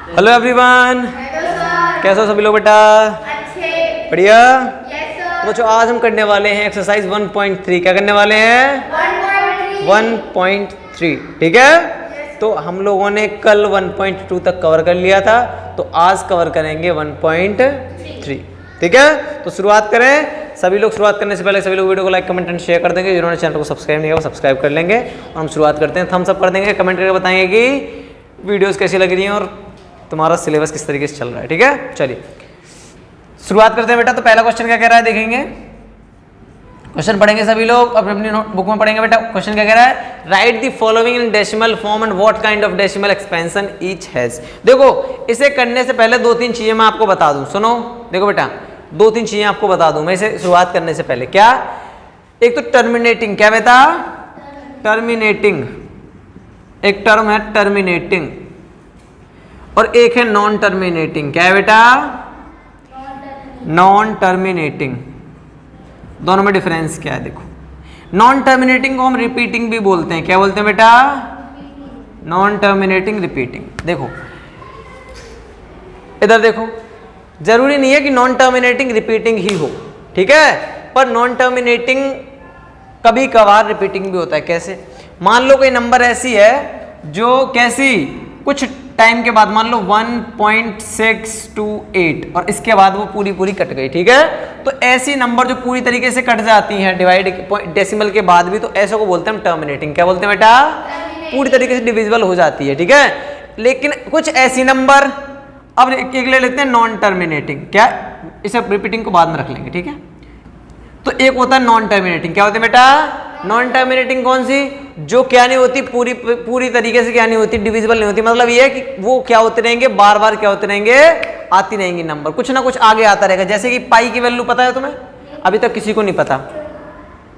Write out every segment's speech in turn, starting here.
Hello everyone, कैसे हो सभी लोग बेटा? अच्छे। बढ़िया। Yes sir. बच्चों आज हम करने वाले हैं एक्सरसाइज 1.3। क्या करने वाले हैं? 1.3। ठीक है। तो हम लोगों ने कल 1.2 तक कवर कर लिया था, तो आज कवर करेंगे 1.3। ठीक है। तो शुरुआत करें। सभी लोग शुरुआत करने से पहले सभी लोग वीडियो को लाइक कमेंट एंड शेयर कर देंगे। जिन्होंने चैनल को सब्सक्राइब नहीं किया वो सब्सक्राइब कर लेंगे। और हम शुरुआत करते हैं। थम्स अप कर देंगे, कमेंट करके बताएंगे कि वीडियोस कैसी लग रही हैं और तुम्हारा सिलेबस किस तरीके से चल रहा है। ठीक है, चलिए शुरुआत करते हैं बेटा। तो पहला क्वेश्चन क्या कह रहा है देखेंगे। क्वेश्चन पढ़ेंगे सभी लोग, अपनी अपनी नोटबुक में पढ़ेंगे बेटा। क्वेश्चन क्या कह रहा है? Right the following in decimal form and what kind of decimal expansion each has. देखो इसे करने से पहले दो तीन चीजें मैं आपको बता दूं। सुनो देखो बेटा, दो तीन चीजें आपको बता दूं मैं इसे शुरुआत करने से पहले। क्या? एक तो टर्मिनेटिंग। क्या बेटा? टर्मिनेटिंग। एक टर्म है टर्मिनेटिंग और एक है नॉन टर्मिनेटिंग। क्या है बेटा? Non terminating. दोनों में डिफरेंस क्या है देखो। नॉन टर्मिनेटिंग को हम रिपीटिंग भी बोलते हैं। क्या बोलते हैं बेटा? Non terminating repeating. देखो इधर देखो, जरूरी नहीं है कि नॉन टर्मिनेटिंग रिपीटिंग ही हो, ठीक है, पर नॉन टर्मिनेटिंग कभी कभार रिपीटिंग भी होता है। कैसे? मान लो कोई नंबर ऐसी है जो कैसी कुछ टाइम के बाद, मान लो 1.628 और इसके बाद वो पूरी पूरी कट गई। ठीक है, तो ऐसी नंबर जो पूरी तरीके से कट जाती हैं डिवाइड डेसिमल के बाद भी, तो ऐसे को बोलते हैं हम टर्मिनेटिंग। क्या बोलते हैं बेटा? पूरी तरीके से डिविजिबल हो जाती है। ठीक है, लेकिन कुछ ऐसी नंबर, अब एक ले लेते हैं नॉन टर्मिनेटिंग। क्या? इसे रिपीटिंग को बाद में रख लेंगे। ठीक है, तो एक होता है नॉन टर्मिनेटिंग। क्या होता है बेटा? नॉन टर्मिनेटिंग कौन सी? जो क्या नहीं होती, पूरी तरीके से क्या नहीं होती, डिविजिबल नहीं होती। मतलब ये है कि वो क्या होते रहेंगे, बार बार क्या होते रहेंगे, आती रहेंगी नंबर, कुछ ना कुछ आगे आता रहेगा। जैसे कि पाई की वैल्यू पता है तुम्हें? अभी तक किसी को नहीं पता,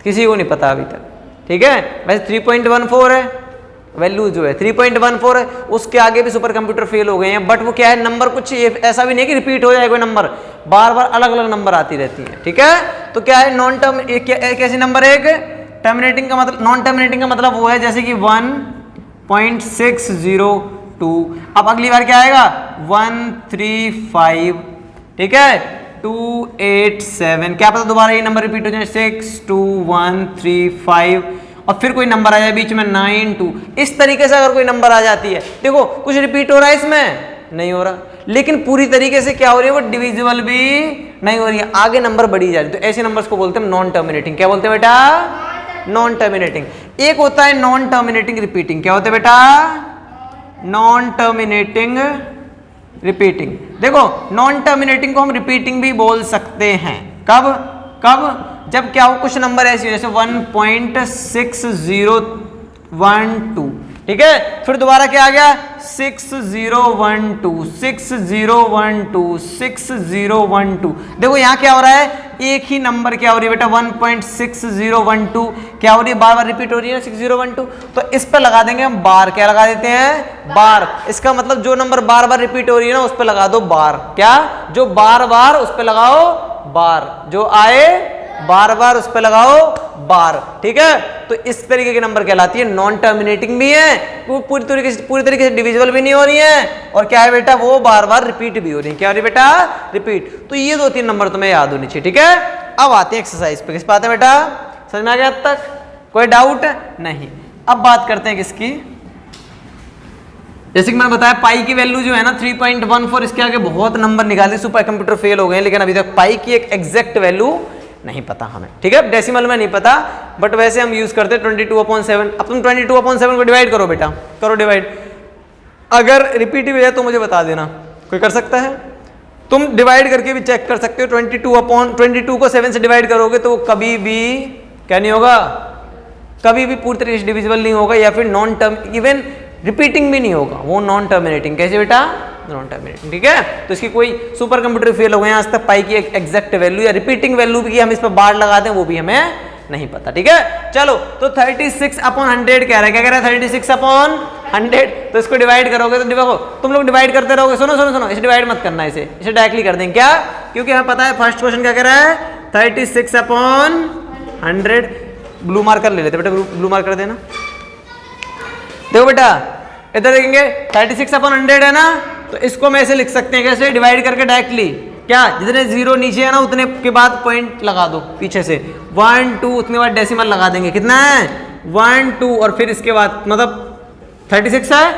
किसी को नहीं पता अभी तक। ठीक है, वैसे 3.14 है वैल्यू जो है, 3.14 है। उसके आगे भी सुपर कंप्यूटर फेल हो गए हैं, बट वो क्या है, नंबर कुछ ऐसा भी नहीं कि रिपीट हो जाए कोई नंबर, बार बार अलग अलग नंबर आती रहती है। ठीक है, तो क्या है नॉन टर्म, एक ऐसी नंबर है। एक टर्मिनेटिंग का मतलब, नॉन टर्मिनेटिंग का मतलब वो है जैसे कि 1.602। अब अगली बार क्या आएगा? 135। ठीक है, 287। क्या पता दोबारा ये नंबर रिपीट हो जाए, 62135 और फिर कोई नंबर आ जाए बीच में 92। इस तरीके से अगर कोई नंबर आ जाती है, देखो कुछ रिपीट हो रहा है इसमें, नहीं हो रहा, लेकिन पूरी तरीके से क्या हो रही है, वो डिविजिबल भी नहीं हो रही है, आगे नंबर बढ़ी जा रही है। तो ऐसे नंबर्स को बोलते हैं नॉन टर्मिनेटिंग। क्या बोलते हैं बेटा? Non terminating. एक होता है नॉन टर्मिनेटिंग रिपीटिंग। क्या होता है बेटा? Non terminating repeating. देखो नॉन टर्मिनेटिंग को हम रिपीटिंग भी बोल सकते हैं। कब? जब क्या हो, कुछ नंबर ऐसी हो जैसे 1.6012। ठीक है, फिर दोबारा क्या आ गया, 6012 6012। देखो यहाँ क्या हो रहा है, एक ही नंबर क्या हो रही है बेटा, 1.6012 क्या हो रही है, बार बार रिपीट हो रही है 6012। तो इस पर लगा देंगे हम बार। क्या लगा देते हैं? बार। इसका मतलब जो नंबर बार बार रिपीट हो रही है ना, उस पर लगा दो बार। क्या? जो बार बार, उस पर लगाओ बार। जो आए बार बार, उस पर लगाओ बार। ठीक है, तो इस तरीके के नंबर कहलाती है नॉन टर्मिनेटिंग भी है, वो पूरी तरीके से डिविजिबल भी नहीं हो रही है, और क्या है बेटा, वो बार बार रिपीट भी हो रही है। क्या हो रही है बेटा? रिपीट। तो ये दो तीन नंबर तुम्हें याद होनी चाहिए। ठीक है, अब आते हैं एक्सरसाइज पे। किस पे आते हैं बेटा? समझ में आ गया अब तक? कोई डाउट नहीं? अब बात करते हैं किसकी, जैसे कि मैंने बताया पाई की वैल्यू जो है ना 3.14, इसके आगे बहुत नंबर निकाले, सुपर कंप्यूटर फेल हो गए, लेकिन अभी तक पाई की एक एग्जैक्ट वैल्यू नहीं पता हमें। ठीक है, डेसिमल में नहीं पता, बट वैसे हम यूज करते हैं 22/7। अब तुम 22/7 को डिवाइड करो बेटा, करो डिवाइड। अगर रिपीट हो जाए तो मुझे बता देना, कोई कर सकता है? तुम डिवाइड करके भी चेक कर सकते हो। 22 को 7 से डिवाइड करोगे तो वो कभी भी क्या नहीं होगा, कभी भी पूरी तरीके से डिविजिबल नहीं होगा, या फिर नॉन टर्म, इवन रिपीटिंग भी नहीं होगा, वो नॉन टर्मिनेटिंग। कैसे बेटा? Non terminating. ठीक है, तो इसकी कोई सुपर कंप्यूटर फेल हो गए आज तक, पाई की एक एग्जैक्ट वैल्यू या रिपीटिंग वैल्यू भी हम इस पर बार लगा दें वो भी हमें नहीं पता। ठीक है, चलो तो 36/100 कह रहा है। क्या कह रहा है? 36/100। तो इसको डिवाइड करोगे तो देखो तुम लोग डिवाइड करते रहोगे। सुनो, इसे डिवाइड मत करना, इसे डायरेक्टली कर देंगे। क्या? क्योंकि हमें पता है फर्स्ट क्वेश्चन क्या कह रहा है, 36/100। ब्लू मार्कर ले लेते बेटा, ब्लू मार्कर देना। देखो बेटा इधर देखेंगे 36/100 है ना, तो इसको मैं ऐसे लिख सकते हैं कैसे, डिवाइड करके डायरेक्टली क्या, जितने जीरो नीचे है ना उतने के बाद पॉइंट लगा दो पीछे से, 1 2 उतने बाद डेसिमल लगा देंगे, कितना है 1 2 और फिर इसके बाद मतलब 36 है,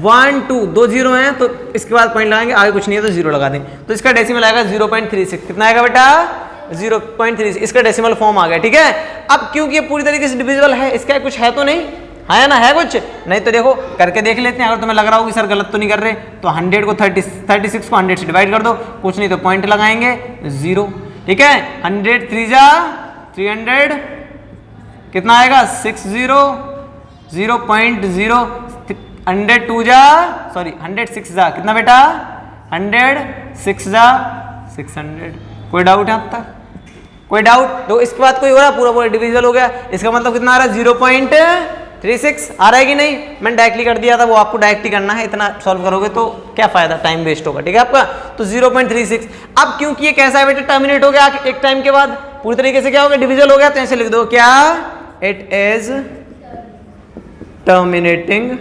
1 2 दो जीरो हैं तो इसके बाद पॉइंट लगाएंगे, आगे कुछ नहीं है तो जीरो लगा देंगे, तो इसका डेसिमल आएगा 0.36। कितना आएगा बेटा 0.36, इसका डेसिमल फॉर्म आ गया। ठीक है, अब क्योंकि ये पूरी तरीके से डिविजिबल है, इसका कुछ है तो नहीं है ना, है कुछ नहीं तो देखो करके देख लेते हैं। अगर तुम्हें लग रहा हो कि सर गलत तो नहीं कर रहे तो 100 को 36 को 100 से डिवाइड कर दो, कुछ नहीं तो पॉइंट लगाएंगे 0। ठीक है, 100 3 जा 300, कितना आएगा 60 0.0, 100 2 जा सॉरी 106 जा, कितना बेटा 106 जा 600। कोई डाउट है अब तक, कोई डाउट? तो इसके बाद कोई हो रहा, पूरा पूरा डिविजिबल हो गया, इसका मतलब कितना आ रहा है 0.36 आ रहा है कि नहीं? मैंने डायरेक्टली कर दिया था, वो आपको डायरेक्टली करना है, इतना सॉल्व करोगे तो क्या फायदा, टाइम वेस्ट होगा। ठीक है आपका, तो 0.36। अब क्योंकि ये कैसा है बेटा, टर्मिनेट हो गया एक टाइम के बाद, पूरी तरीके से क्या हो गया, डिविजिबल हो गया, तो ऐसे लिख दो क्या, इट इज टर्मिनेटिंग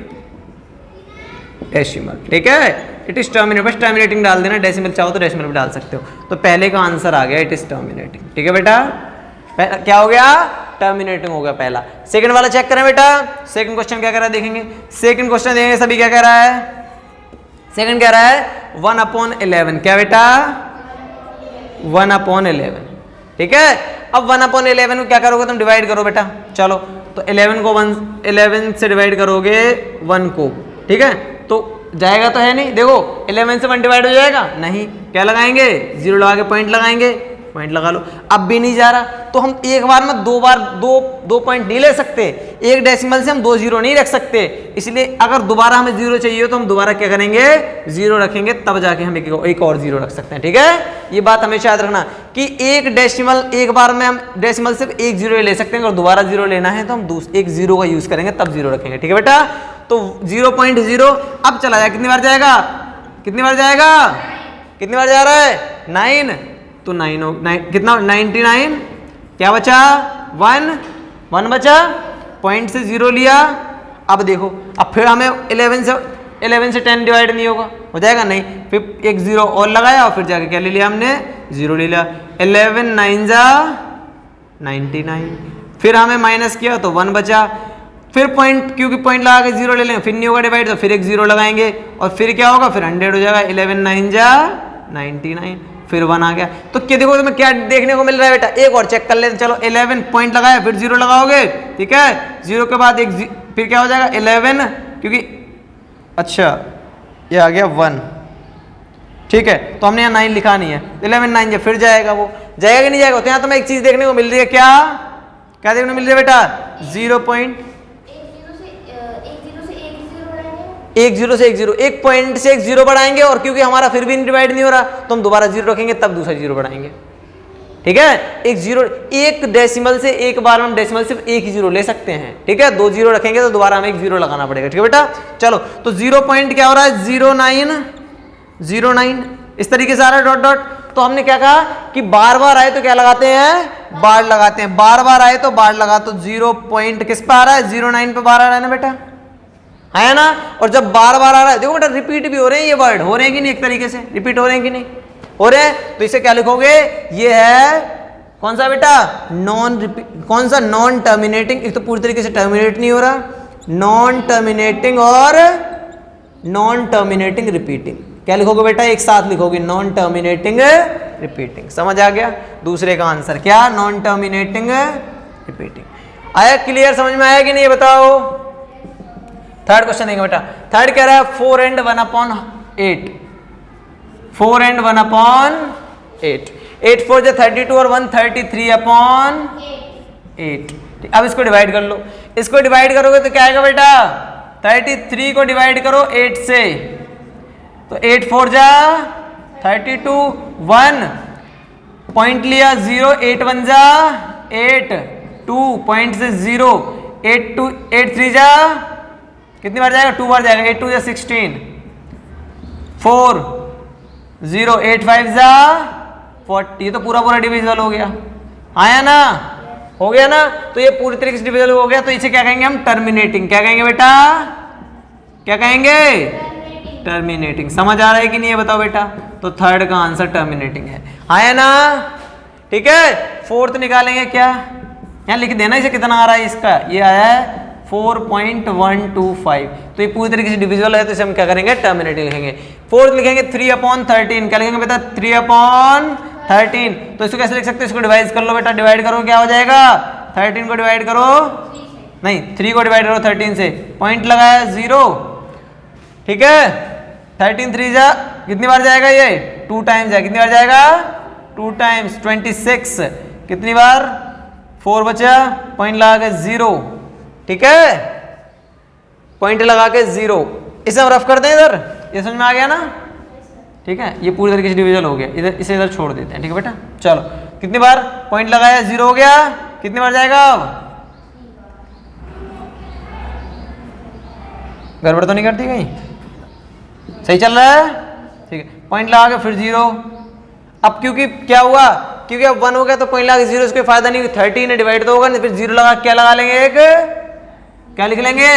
डेसिमल। ठीक है, इट इज टर्मिनेट, बस टर्मिनेटिंग डाल देना, डेसिमल चाहो तो डेसिमल भी डाल सकते हो। तो पहले का आंसर आ गया, इट इज टर्मिनेटिंग। ठीक है बेटा, क्या हो गया, टर्मिनेटिंग हो गया पहला। सेकंड वाला चेक करें बेटा, सेकंड क्वेश्चन क्या कह रहा है देखेंगे, सेकंड क्वेश्चन देखेंगे सभी, क्या कह रहा है, सेकंड कह रहा है 1/11। क्या बेटा 1/11। ठीक है, अब 1/11 को क्या करोगे तुम, डिवाइड करो बेटा। चलो तो 11 को 11 से डिवाइड करोगे 1 को, ठीक है, तो जाएगा तो है नहीं, देखो 11 से 1 डिवाइड हो जाएगा नहीं, क्या लगाएंगे 0 लगा के पॉइंट लगाएंगे, पॉइंट लगा लो। अब भी नहीं जा रहा तो हम एक बार में दो पॉइंट नहीं ले सकते, एक डेसिमल से हम 2 जीरो नहीं रख सकते, इसलिए अगर दोबारा हमें 0 चाहिए तो हम दोबारा क्या करेंगे 0 रखेंगे, तब जाके हम एक और 0 रख सकते हैं। ठीक है, ये बात हमेशा याद रखना कि एक डेसिमल, एक बार में हम डेसिमल सिर्फ 1 0 ले सकते हैं, अगर दोबारा 0 लेना है तो हम एक 0 का यूज करेंगे तब 0 रखेंगे। ठीक है बेटा, तो 0.0 अब चला जाए, कितनी बार जाएगा, कितनी बार जाएगा, कितनी बार जा रहा है 9, तो 9 कितना 99, क्या बचा 1 बचा, पॉइंट से 0 लिया। अब देखो, अब फिर हमें 11 से 10 डिवाइड नहीं होगा, हो जाएगा नहीं, फिर एक 0 और लगाया और फिर जाके क्या ले लिया हमने 0 ले लिया, 11 9 जा 99, फिर हमें माइनस किया तो 1 बचा, फिर पॉइंट, क्योंकि पॉइंट लगा के 0 ले लेंगे, फिर नहीं होगा डिवाइड तो फिर एक 0 लगाएंगे और फिर क्या होगा, फिर 100 हो जाएगा, 11 9 जा 99, फिर 1 आ गया। तो क्या देखो तुम्हें क्या देखने को मिल रहा है बेटा, एक और चेक कर लेते, चलो 11 पॉइंट लगाया फिर 0 लगाओगे, ठीक है, 0 के बाद फिर क्या हो जाएगा 11, क्योंकि अच्छा ये आ गया 1, ठीक है, तो हमने यहाँ 9 लिखा नहीं है, 11 9 जब फिर जाएगा, वो जाएगा कि नहीं जाएगा। तो यहाँ तुम्हें एक चीज देखने को मिल रही है, क्या क्या देखने को मिल रही है बेटा, 0 से एक 0, एक पॉइंट से एक 0 बढ़ाएंगे, और क्योंकि हमारा फिर भी डिवाइड नहीं हो रहा तो हम दोबारा 0 रखेंगे तब दूसरा 0 बढ़ाएंगे। ठीक है, एक 0, एक डेसिमल से एक बार हम डेसिमल सिर्फ एक ही 0 ले सकते हैं। ठीक है, 2 0 रखेंगे तो दोबारा हमें एक 0 लगाना पड़ेगा। ठीक है बेटा, चलो तो 0 पॉइंट क्या हो रहा है 09 इस तरीके से आ रहा है डॉट डॉट। तो हमने क्या कहा कि बार बार आए तो क्या लगाते हैं, बार लगाते हैं, बार बार आए तो बार लगा, तो 0 पॉइंट किस पे आ रहा है 09 पे बार आ रहा है ना बेटा, है ना। और जब बार बार आ रहा है, देखो बेटा रिपीट भी हो रहे हैं, ये वर्ड हो रहे हैं कि नहीं, एक तरीके से रिपीट हो रहे हैं कि नहीं हो रहे हैं, तो इसे क्या लिखोगे, ये है कौन सा बेटा, नॉन रिपीट, कौन सा नॉन टर्मिनेटिंग, एक तो पूरी तरीके से टर्मिनेट नहीं हो रहा, नॉन टर्मिनेटिंग और नॉन टर्मिनेटिंग रिपीटिंग। क्या लिखोगे बेटा, एक साथ लिखोगे, नॉन टर्मिनेटिंग रिपीटिंग। समझ आ गया दूसरे का आंसर, क्या नॉन टर्मिनेटिंग रिपीटिंग। आया क्लियर, समझ में आया कि नहीं, बताओ। थर्ड क्वेश्चन देंगे बेटा, थर्ड कह रहा है 4 and 1/8, 4 and 1/8, 8 4 जो 32 और 1 33/8। अब इसको डिवाइड कर लो, इसको डिवाइड करोगे तो क्या आएगा बेटा, 33 को डिवाइड करो 8 से, तो 8 4 जा 32, 1 पॉइंट लिया 0, 8 1 जा 8, 2 पॉइंट से 0, 8 3 जा कितनी बार जाएगा, 2 बार जाएगा, 8 2 जा 16, 4 0, 8 5 जा 40, ये तो पूरा पूरा डिविजिबल हो गया, आया ना, हो गया ना। तो ये पूरी तरीके से डिविजिबल हो गया, तो इसे क्या कहेंगे हम, टर्मिनेटिंग। क्या कहेंगे बेटा, क्या कहेंगे, टर्मिनेटिंग। समझ आ रहा है कि नहीं है बताओ बेटा? तो थर्ड का आंसर टर्मिनेटिंग है। आया ना? ठीक है। फोर्थ निकालेंगे क्या? यहाँ लिख देना इसे कितना आ रहा है इसका। ये आया है 4.125। तो ये पूरी तरीके से डिविजिबल है, तो इसे हम क्या करेंगे? टर्मिनेटिंग लिखेंगे। फोर्थ लिखेंगे 3/13। क्या लिखेंगे बेटा? 3/13। तो इसको कैसे लिख सकते हो? इसको डिवाइड कर लो बेटा। डिवाइड करो, क्या हो जाएगा? 13 को डिवाइड करो, नहीं 3 को डिवाइड करो 13 से, पॉइंट लगाया 0। ठीक है। 13 3 जा कितनी बार जाएगा? ये 2 टाइम्स है। कितनी बार जाएगा? 2 टाइम्स 26। कितनी बार? 4 बचा, पॉइंट लगा के 0। ठीक है, पॉइंट लगा के 0। इसे हम रफ कर दें इधर। ये समझ में आ गया ना? ठीक है, ये पूरी तरीके से डिविजन हो गया। इधर इसे इधर छोड़ देते हैं। ठीक है बेटा, चलो कितनी बार पॉइंट लगाया? 0 हो गया। कितनी बार जाएगा? अब गड़बड़ तो नहीं करती कहीं? सही चल रहा है? ठीक है, पॉइंट लगा के फिर 0। अब क्योंकि क्या हुआ? क्योंकि अब 1 हो गया तो पॉइंट लगा के 0, इसको फायदा नहीं। 13 है, डिवाइड तो होगा नहीं, फिर 0 लगा क्या लगा लेंगे? एक क्या लिख लेंगे?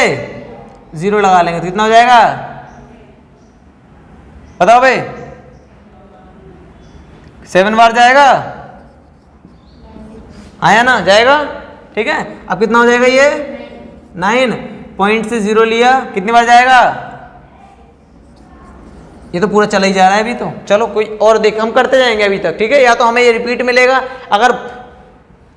0 लगा लेंगे। तो कितना हो जाएगा बताओ भाई? 7 बार जाएगा। आया ना? जाएगा। ठीक है, अब कितना हो जाएगा? ये 9। पॉइंट से 0 लिया, कितनी बार जाएगा? ये तो पूरा चला ही जा रहा है अभी तो। चलो कोई और देख, हम करते जाएंगे अभी तक। ठीक है, या तो हमें ये रिपीट मिलेगा, अगर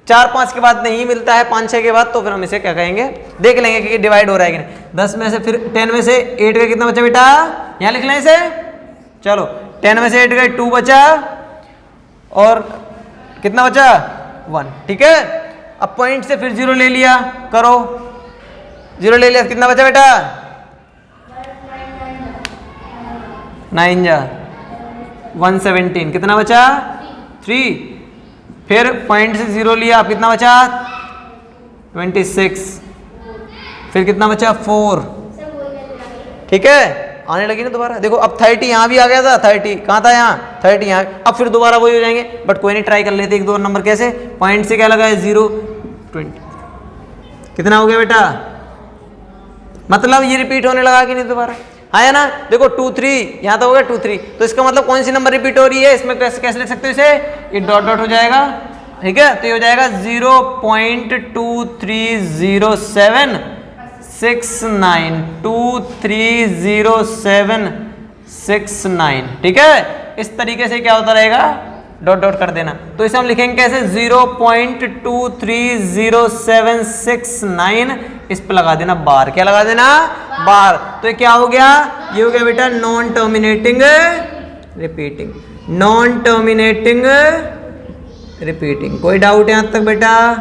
4-5 के बाद नहीं मिलता है, 5-6 के बाद, तो फिर हम इसे क्या कहेंगे? देख लेंगे कि डिवाइड हो रहा है कि नहीं। 10 में से फिर 10 में से 8 का कितना बचा बेटा? यहाँ लिख लें इसे। चलो 10 में से 8 गए, 2 बचा, और कितना बचा? 1। ठीक है, अब पॉइंट से फिर 0 ले लिया, करो 0 ले लिया, कितना बचा बेटा? 9 जा 117। कितना बचा? 3। फिर पॉइंट से 0 लिया, कितना बचा? 26। फिर कितना बचा? 4। ठीक है, आने लगी ना दोबारा। देखो अब 30 यहाँ भी आ गया था। 30 कहाँ था? यहाँ 30 यहाँ। अब फिर दोबारा वही हो जाएंगे, बट कोई नहीं, ट्राई कर लेते 1-2 नंबर। कैसे? पॉइंट से क्या लगा है? 0 20। कितना हो गया बेटा? मतलब ये रिपीट होने लगा कि नहीं दोबारा? आया ना? देखो 2 3 यहाँ तो हो गया 2 3। तो इसका मतलब कौन सी नंबर रिपीट हो रही है? इसमें कैसे लिख सकते हो इसे? ये डॉट डॉट हो जाएगा। ठीक है, तो ये हो जाएगा 0.230769 230769। ठीक है, इस तरीके से क्या होता रहेगा? डॉट डॉट कर देना। तो इसे हम लिखेंगे कैसे? 0.230769। इस पे लगा देना बार। क्या लगा देना? बार। तो ये क्या हो गया? ये हो गया बेटा non terminating repeating. Non terminating repeating. कोई डाउट यहां तक बेटा?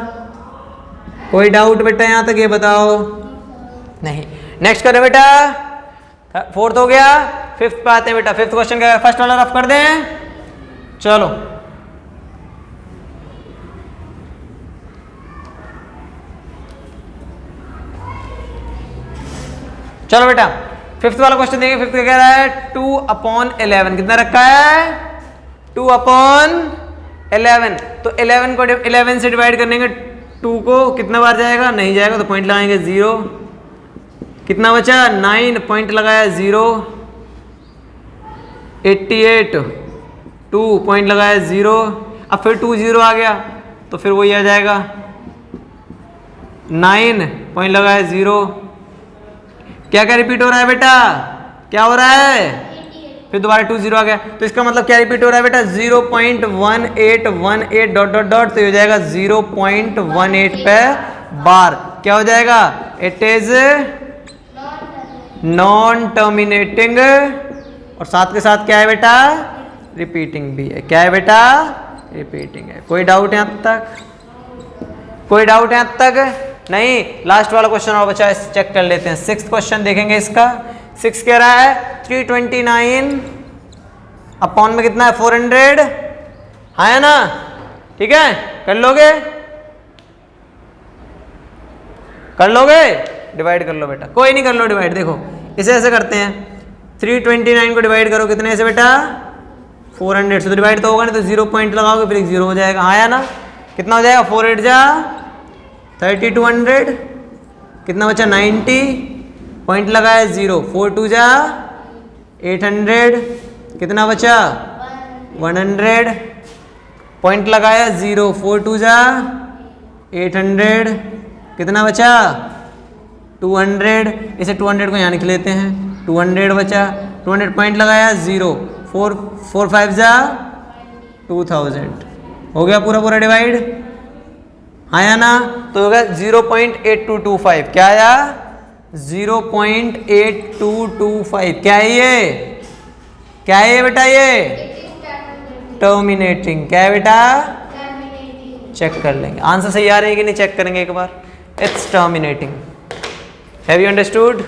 कोई डाउट बेटा यहां तक? ये बताओ। नहीं। नेक्स्ट करें बेटा। 4th हो गया, 5th पे आते हैं बेटा। 5th क्वेश्चन का फर्स्ट वाला रफ कर दें। चलो चलो बेटा, 5th वाला क्वेश्चन देंगे। 5th का कह रहा है 2/11। कितना रखा है? 2/11। तो 11 को 11 से डिवाइड करने के 2 को कितना बार जाएगा? नहीं जाएगा, तो पॉइंट लगाएंगे 0। कितना बचा? 9। पॉइंट लगाया 0। 88 2 पॉइंट लगाया 0। अब फिर 2 0 आ गया, तो फिर वही आ जाएगा 9। पॉइंट लगाया 0। क्या क्या रिपीट हो रहा है बेटा? क्या हो रहा है? फिर दोबारा 2 0 आ गया, तो इसका मतलब क्या रिपीट हो रहा है बेटा? 0.1818 डॉट डॉट डॉट। तो ये हो जाएगा 0.18 पे बार। क्या हो जाएगा? इट इज नॉन टर्मिनेटिंग, और साथ के साथ क्या है बेटा? रिपीटिंग भी है। क्या है बेटा? रिपीटिंग है। कोई डाउट यहां तक? कोई डाउट यहां तक? नहीं। लास्ट वाला क्वेश्चन और बचा है, चेक कर लेते हैं। 6th क्वेश्चन देखेंगे इसका। 6 कह रहा है 329 अपॉन में कितना है? 400। है ना? ठीक है, कर लोगे? कर लोगे? डिवाइड कर लो बेटा। कोई नहीं, कर लो डिवाइड। देखो इसे ऐसे करते हैं, 329 को डिवाइड करो कितने से बेटा? 400 से। तो डिवाइड तो होगा नहीं, तो 0 पॉइंट लगाओगे, फिर 0 हो जाएगा। हाँ या ना? कितना हो जाएगा? 4 8 जा 3200। कितना बचा? 90। पॉइंट लगाया 0। 4 2 जा 800 कितना बचा 100 पॉइंट लगाया 0 4 2 जा 800 कितना बचा 200 इसे 200 को यहाँ लिख लेते हैं 200 बचा 200 पॉइंट लगाया 0 4 4 5 जा 2000 हो गया पूरा पूरा डिवाइड आया ना तो होगा 0.8225 क्या आया 0.8225 क्या है ये बेटा ये टर्मिनेटिंग क्या है बेटा चेक कर लेंगे आंसर सही आ रहे हैं कि नहीं चेक करेंगे एक बार it's terminating have you understood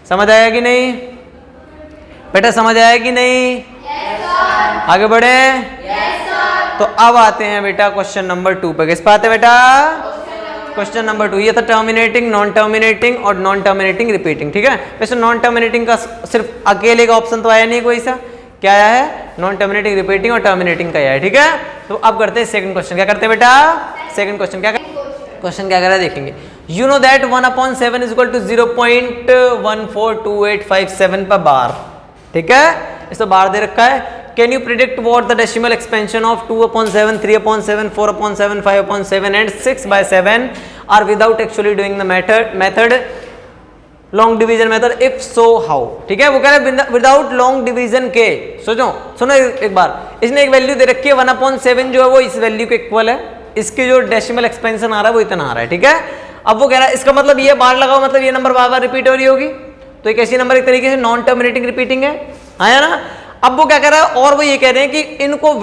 समझ आया कि नहीं बेटा समझ आया कि नहीं आगे बढ़े तो अब आते हैं बेटा क्वेश्चन नंबर 2 पे किस पे आते हैं बेटा क्वेश्चन नंबर 2 ये था टर्मिनेटिंग नॉन टर्मिनेटिंग और नॉन टर्मिनेटिंग रिपीटिंग ठीक है वैसे नॉन टर्मिनेटिंग का सिर्फ अकेले का ऑप्शन तो आया नहीं कोई सा क्या आया है नॉन टर्मिनेटिंग रिपीटिंग और टर्मिनेटिंग का आया है ठीक है तो अब करते हैं सेकंड क्वेश्चन क्या करते हैं बेटा सेकंड क्वेश्चन क्या क्वेश्चन क्या कर रहा है देखेंगे you know that 1/7 is equal to 0.142857 पर बार ठीक है इस तो बार दे रखा है can you predict what the decimal expansion of 2/7 3/7 4/7 5/7 and 6/7 are without actually doing the method long division method if so how ठीक है वो कह रहे हैं विदाउट लॉन्ग डिवीजन के सुनो एक बार इसने एक वैल्यू दे रखी है 1/7 जो है वो इस वैल्यू के इक्वल है इसके जो डेसिमल एक्सपेंशन आ रहा है वो इतना आ रहा है ठीक है अब वो कह रहा है इसका मतलब ये बार लगाओ मतलब ये नंबर बार बार रिपीट हो रही होगी तो एक ऐसी नंबर एक तरीके से नॉन टर्मिनेटिंग रिपीटिंग है आया ना अब वो क्या कर रहा है और वो ये कह रहे हैं कि इनको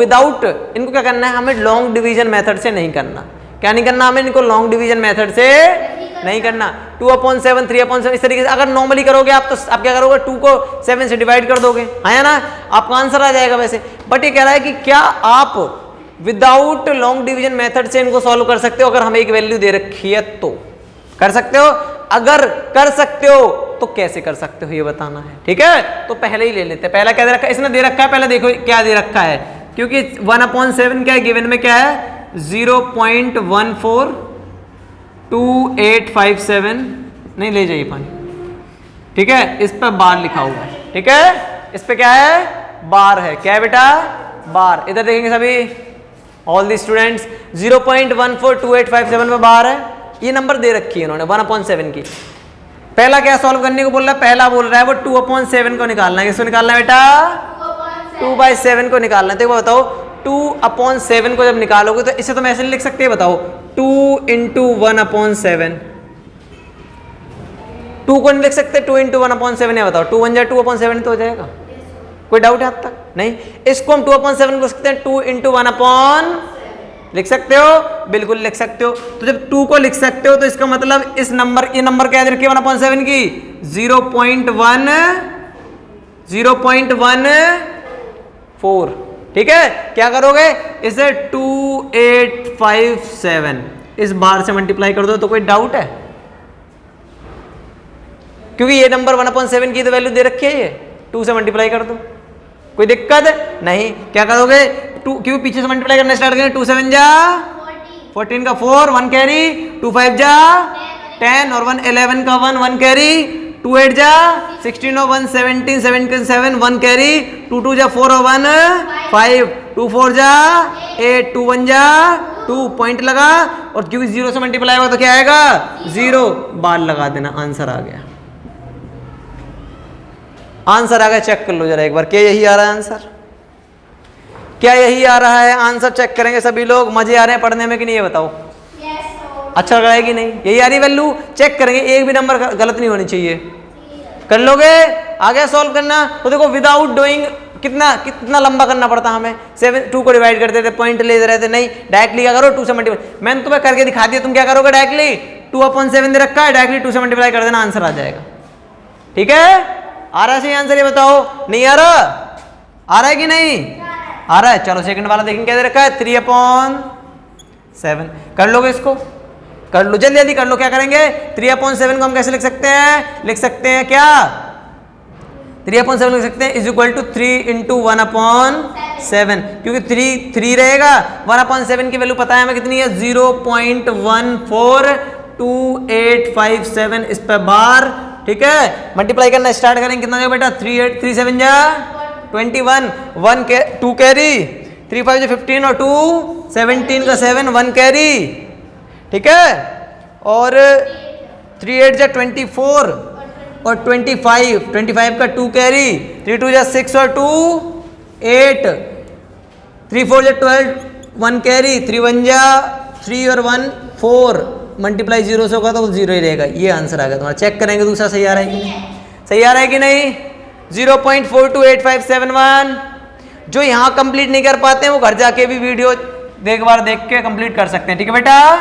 क्या करना है हमें लॉन्ग डिवीजन मेथड से नहीं करना क्या नहीं करना हमें इनको लॉन्ग डिवीजन मेथड से नहीं करना 2/7 3/7 इस तरीके से अगर नॉर्मली करोगे आप तो आप क्या करोगे 2 को 7 से डिवाइड कर दोगे आया ना आपका आंसर आ जाएगा वैसे बट ये कह रहा है कि क्या आप विदाउट लॉन्ग डिवीजन मेथड से इनको सॉल्व कर सकते हो अगर हमें एक वैल्यू दे रखी है तो कर सकते हो अगर कर सकते हो तो कैसे कर सकते हो ये बताना है ठीक है तो पहले ही ले लेते हैं पहला क्या दे रखा है इसने दे रखा है पहले देखो क्या दे रखा है क्योंकि 1/7 क्या है गिवन में क्या है 0.142857 नहीं ले जाइए पानी ठीक है इस पर बार लिखा हुआ है ठीक है इस पे क्या है बार है क्या है बेटा बार इधर देखेंगे सभी ऑल दी स्टूडेंट्स 0.142857 पे बार है ये नंबर दे रखी है उन्होंने 1/7 की पहला क्या सॉल्व करने को बोल रहा है पहला बोल रहा है वो 2/7 को निकालना है किसको निकालना है बेटा 2/7 को निकालना है तो बताओ 2/7 को जब निकालोगे तो इसे तुम ऐसे लिख सकते हैं बताओ 2 × 1/7 2 को नहीं लिख सकते 2 × 1/7 है बताओ 2 1 जा 2/7 तो हो जाएगा कोई डाउट है अब तक नहीं इसको हम 2/7 लिख सकते हैं 2 × 1 लिख सकते हो बिल्कुल लिख सकते हो तो जब 2 को लिख सकते हो तो इसका मतलब इस नंबर ये नंबर क्या रखिए 1/7 की 0.14 ठीक है क्या करोगे इसे 2857 इस बार से मल्टीप्लाई कर दो तो कोई डाउट है क्योंकि ये नंबर 1/7 की तो वैल्यू दे रखी है ये 2 से मल्टीप्लाई कर दो कोई दिक्कत नहीं क्या करोगे 2 क्यों पीछे से मल्टीप्लाई करना स्टार्ट करें 2 7 जा 14 का 4 1 कैरी 2 5 जा 10 और 1 11 का 1 1 कैरी 2 8 जा 16 और 1 17 17 7 1 कैरी 2 2 जा 4 और 1 5 2 4 जा 8 2 1 जा 2 पॉइंट लगा और क्योंकि 0 से मल्टीप्लाई होगा तो क्या आएगा 0 बार लगा देना आंसर आ गया आंसर आ गया चेक कर लो जरा एक बार क्या यही आ रहा है आंसर क्या यही आ रहा है आंसर चेक करेंगे सभी लोग मजे आ रहे हैं पढ़ने में कि नहीं ये बताओ अच्छा लग रहा है कि नहीं यही आ रही वैल्यू चेक करेंगे एक भी नंबर गलत नहीं होनी चाहिए कर लोगे आगे सॉल्व करना तो देखो विदाउट डूइंग कितना लंबा करना पड़ता हमें 2 को डिवाइड करते थे पॉइंट ले रहते नहीं डायरेक्टली क्या करो 2 से मल्टीप्लाई मैंने तुम्हें करके दिखा दिया तुम क्या करोगे डायरेक्टली 2/7 दे रखा है डायरेक्टली 2 से मल्टीप्लाई कर देना आंसर आ जाएगा ठीक है आ रहा है सही आंसर ये बताओ नहीं आ रहा है कि नहीं आ रहा है चलो सेकंड वाला देखेंगे क्या दे रखा है 3/7 कर लोगे इसको कर लो जल्दी जल्दी कर लो क्या करेंगे 3/7 को हम कैसे लिख सकते हैं क्या 3/7 लिख सकते हैं इज इक्वल टू 3 × 1/7 क्योंकि 3 रहेगा 1/7 की वैल्यू पता है हमें कितनी है 0.142857 इस पर बार ठीक है, मल्टीप्लाई करना स्टार्ट करेंगे, कितना हो बेटा 3 8 3 7 जा 21, 1 के 2 कैरी, 3 5 जा 15 और 2 17 का 7 1 कैरी, ठीक है, और 3 8 जा 24 और 25 का 2 कैरी, 3 2 जा 6 और 2 8, 3 4 जा 12 1 कैरी, 3 1 जा 3 और 1 4, मल्टीप्लाई जीरो से होगा तो जीरो ही रहेगा। ये आंसर आ गया तुम्हारा। चेक करेंगे दूसरा सही आ रहा है कि नहीं, सही आ रहा है कि नहीं। 0.428571 जो यहाँ कंप्लीट नहीं कर पाते हैं वो घर जाके भी वीडियो एक बार देख के कंप्लीट कर सकते हैं, ठीक है बेटा।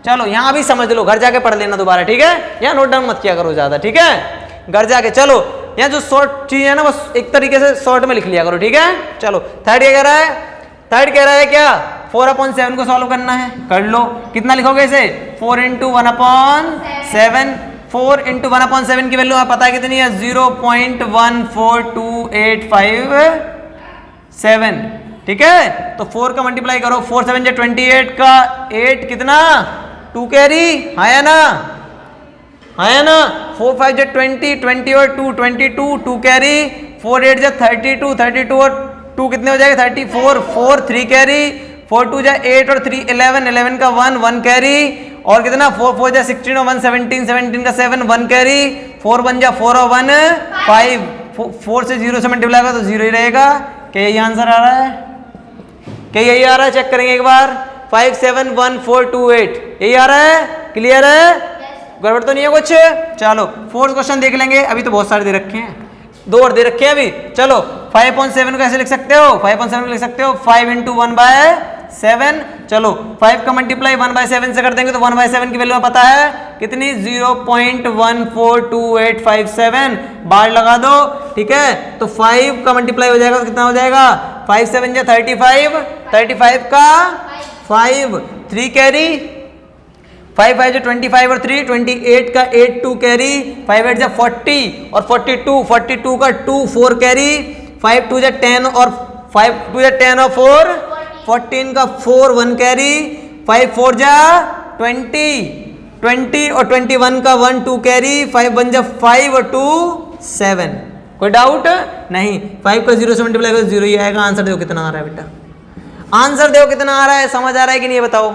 चलो यहाँ भी समझ लो, घर जाके पढ़ लेना दोबारा, ठीक है, यहाँ नोट डाउन मत किया करो ज्यादा, ठीक है, घर जाके। चलो यहाँ जो शॉर्ट चीज है ना वो एक तरीके से शॉर्ट में लिख लिया करो, ठीक है। चलो थर्ड क्या कह रहा है, थर्ड कह रहा है क्या 4/7 को सॉल्व करना है, कर लो। कितना लिखोगे इसे 4 × 1/7, 4 × 1/7 की वैल्यू पता है कितनी है 0.14285 ठीक है। तो 4 का मल्टीप्लाई करो, 4 7 जा 28 का 8 कितना 2 कैरी, आया ना, आया ना। 4 5 जा 20, 20 और 2 22 2 कैरी, 4 8 जा 32, 32 और 2 कितने हो जाएगा 34, 4 3 कैरी, 4 2 जा 8 और 3 11, 11 का 1 1 कैरी, और कितना 4 4 जा 16 और 1 17, 17 का 7 1 कैरी, 4 1 जा 4 और 1 5, 4 से 0 से मल्टीप्लाई करो तो 0 ही रहेगा। क्या यही आंसर आ रहा है, क्या यही आ रहा है, चेक करेंगे एक बार। 571428 यही आ रहा है, क्लियर है, गड़बड़ तो नहीं है कुछ। चलो फोर्थ क्वेश्चन देख लेंगे, अभी तो बहुत सारे दे रखे हैं, 2 और दे रखे हैं अभी। चलो 5.7 को ऐसे लिख सकते हो, 5.7 को लिख सकते हो 5 × 1/7। चलो 5 का मल्टीप्लाई 1/7 से कर देंगे तो 1/7 की वैल्यू पता है कितनी 0.142857, बार लगा दो, ठीक है। तो 5 का मल्टीप्लाई हो जाएगा तो कितना हो जाएगा 5 7 जा 35, 35 का 5 3 कैरी, 5 5 जा 25 और 3 28 का 8 2 कैरी, 5 8 जा 40 और 42 का 2 4 कैरी, 5 2 जा 10 और 5 2 जा 10 और 4 14 का 4 1 कैरी, 5 4 जा 20 और 21 का 1 2 कैरी, 5 1 जा 5 और 2 7। कोई डाउट नहीं, 5 का 0 से मल्टीप्लाई करो 0 ही आएगा। आंसर देखो कितना आ रहा है बेटा, आंसर देखो कितना आ रहा है, समझ आ रहा है कि नहीं बताओ।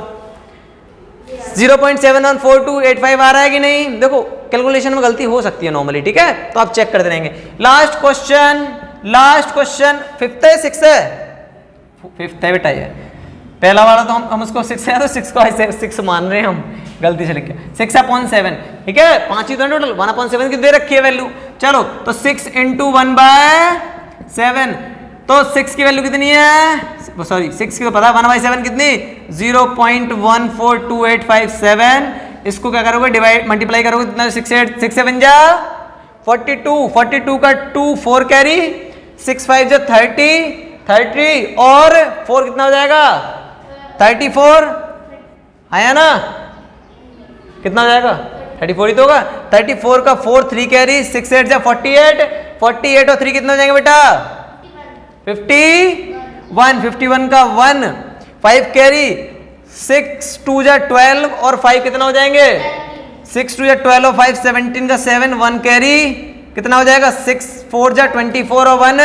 0.714285 आ रहा है कि नहीं। देखो कैलकुलेशन में गलती हो सकती है नॉर्मली, ठीक है, तो आप चेक करते रहेंगे। लास्ट क्वेश्चन फिफ्थ है, सिक्स है, फिफ्थ है बेटा ये। पहला वाला तो हम उसको 6 है तो 6 को 6 मान रहे हैं हम, गलती से लिख के 6/7, ठीक है, 5 ही तो टोटल 1/7 की दे रखी है वैल्यू। चलो तो 6 × 1/7, तो 6 की वैल्यू कितनी है, सॉरी 6 की तो पता है, 1/7 कितनी 0.14285। इसको क्या करोगे डिवाइड मल्टीप्लाई करोगे कितना 6 7 जा 42 का 2 4 कैरी, 6 5 जा 30 और 4 कितना हो जाएगा 34, आया ना, कितना हो जाएगा 34 ही तो होगा। 34 का 4 3 कैरी, 6 8 जा 48 और 3 कितना हो जाएंगे बेटा 51 का 1 5 कैरी, 6 2 जा 12 और 5 कितना हो जाएंगे 6 2 जा 12 और 5 17 का 7 1 कैरी, कितना हो जाएगा 6 4 जा 24 और 1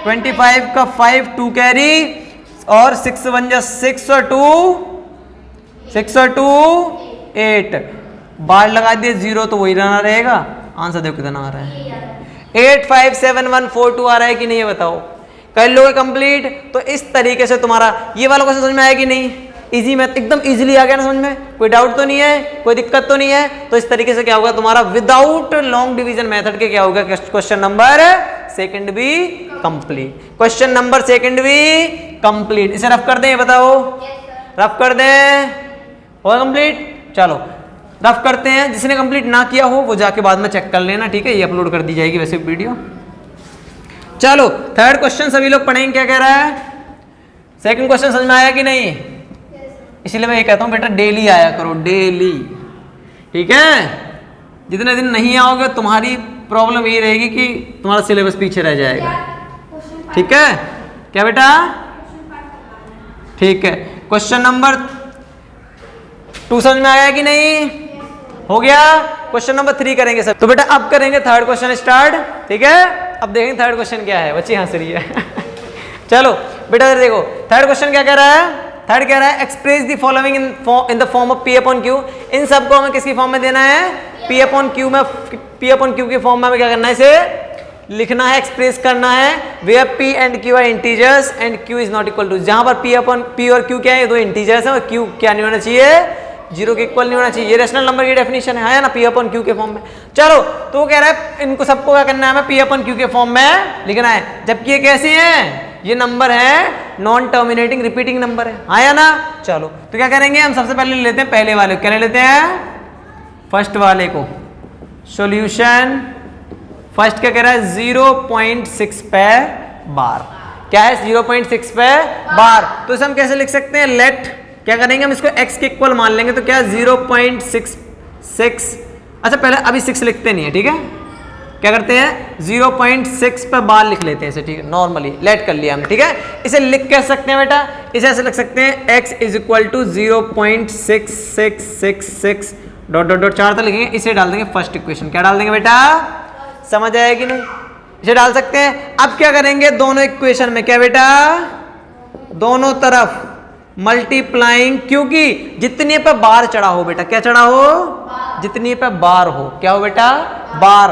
25 का 5 2 कैरी, और 6 1 जा 6 और 2 8, बार लगा दिए 0 तो वही रहना रहेगा। आंसर देखो कितना आ रहा है 8571142 आ रहा है कि नहीं ये बताओ। कर लोगे कंप्लीट तो इस तरीके से तुम्हारा ये वाला क्वेश्चन समझ में आया कि नहीं, इजी में एकदम इजीली आ गया ना समझ में, कोई डाउट तो नहीं है, कोई दिक्कत तो नहीं है। तो इस तरीके से क्या होगा तुम्हारा विदाउट लॉन्ग डिवीजन मेथड के क्या होगा क्वेश्चन नंबर सेकंड भी कंप्लीट, क्वेश्चन नंबर सेकंड भी कंप्लीट। इसे रफ कर दें, ये बताओ रफ कर दें, होगा कंप्लीट। चलो रफ करते हैं, जिसने कंप्लीट ना किया हो वो जाके बाद में चेक कर लेना, ठीक है, ये अपलोड कर दी जाएगी वैसे वीडियो। चलो थर्ड क्वेश्चन सभी लोग पढ़ेंगे, क्या कह रहा है, सेकंड क्वेश्चन समझ में आया कि नहीं। इसलिए मैं ये कहता हूं बेटा डेली आया करो, डेली, ठीक है। जितने दिन नहीं आओगे तुम्हारी प्रॉब्लम ये रहेगी कि तुम्हारा सिलेबस पीछे रह जाएगा, ठीक है, क्या बेटा, ठीक है। क्वेश्चन नंबर 2 समझ में आया कि नहीं, हो गया। क्वेश्चन नंबर 3 करेंगे सब। तो बेटा अब करेंगे थर्ड क्वेश्चन स्टार्ट, ठीक है। अब देखेंगे थर्ड क्वेश्चन क्या है, बच्ची हंस रही है चलो बेटा इधर देखो, थर्ड क्वेश्चन क्या कह रहा है। थर्ड कह रहा है express the following in the form of P upon Q। इन सबको हमें किसकी फॉर्म में देना है, P अपॉन Q में, P अपॉन Q की फॉर्म में हमें क्या करना है, इसे लिखना है, एक्सप्रेस करना है। Where P and Q are integers and Q is not equal to, जहां पर P और Q क्या है, ये दो इंटीजर्स हैं और Q क्या नहीं होना चाहिए, 0 के इक्वल नहीं होना चाहिए। ये रेशनल नंबर की डेफिनेशन है ना, P अपॉन Q के फॉर्म में। चलो तो वो कह रहा है इनको सबको क्या करना है, हमें P अपॉन Q के फॉर्म में लिखना है। जबकि ये कैसे हैं, ये नंबर है नॉन टर्मिनेटिंग रिपीटिंग नंबर है, आया ना। चलो तो क्या करेंगे, हम सबसे पहले ले लेते हैं पहले वाले को, क्या ले लेते हैं, फर्स्ट वाले को। सॉल्यूशन फर्स्ट क्या कह रहा है, 0.6 पे बार, क्या है 0.6 पे बार। तो इसे हम कैसे लिख सकते हैं, लेट क्या करेंगे, हम इसको x के इक्वल मान लेंगे। तो क्या 0.66, अच्छा पहले अभी 6 लिखते नहीं है, ठीक है, क्या करते हैं 0.6 पे बार लिख लेते हैं इसे, ठीक है, नॉर्मली लेट कर लिया हमने, ठीक है। इसे लिख कर सकते हैं बेटा, इसे ऐसे लिख सकते हैं x is equal to 0.6666 dot dot dot 4 तक लिखेंगे। इसे डाल देंगे फर्स्ट इक्वेशन, क्या डाल देंगे बेटा, समझ आएगी नहीं, इसे डाल सकते हैं। अब क्या करेंगे, दोनों इक्वेशन में क्या बेटा, दोनों तरफ मल्टीप्लाइंग, क्योंकि जितने पे बार चढ़ा हो बेटा, क्या चढ़ा हो, जितने पे बार हो, क्या हो बेटा, बार।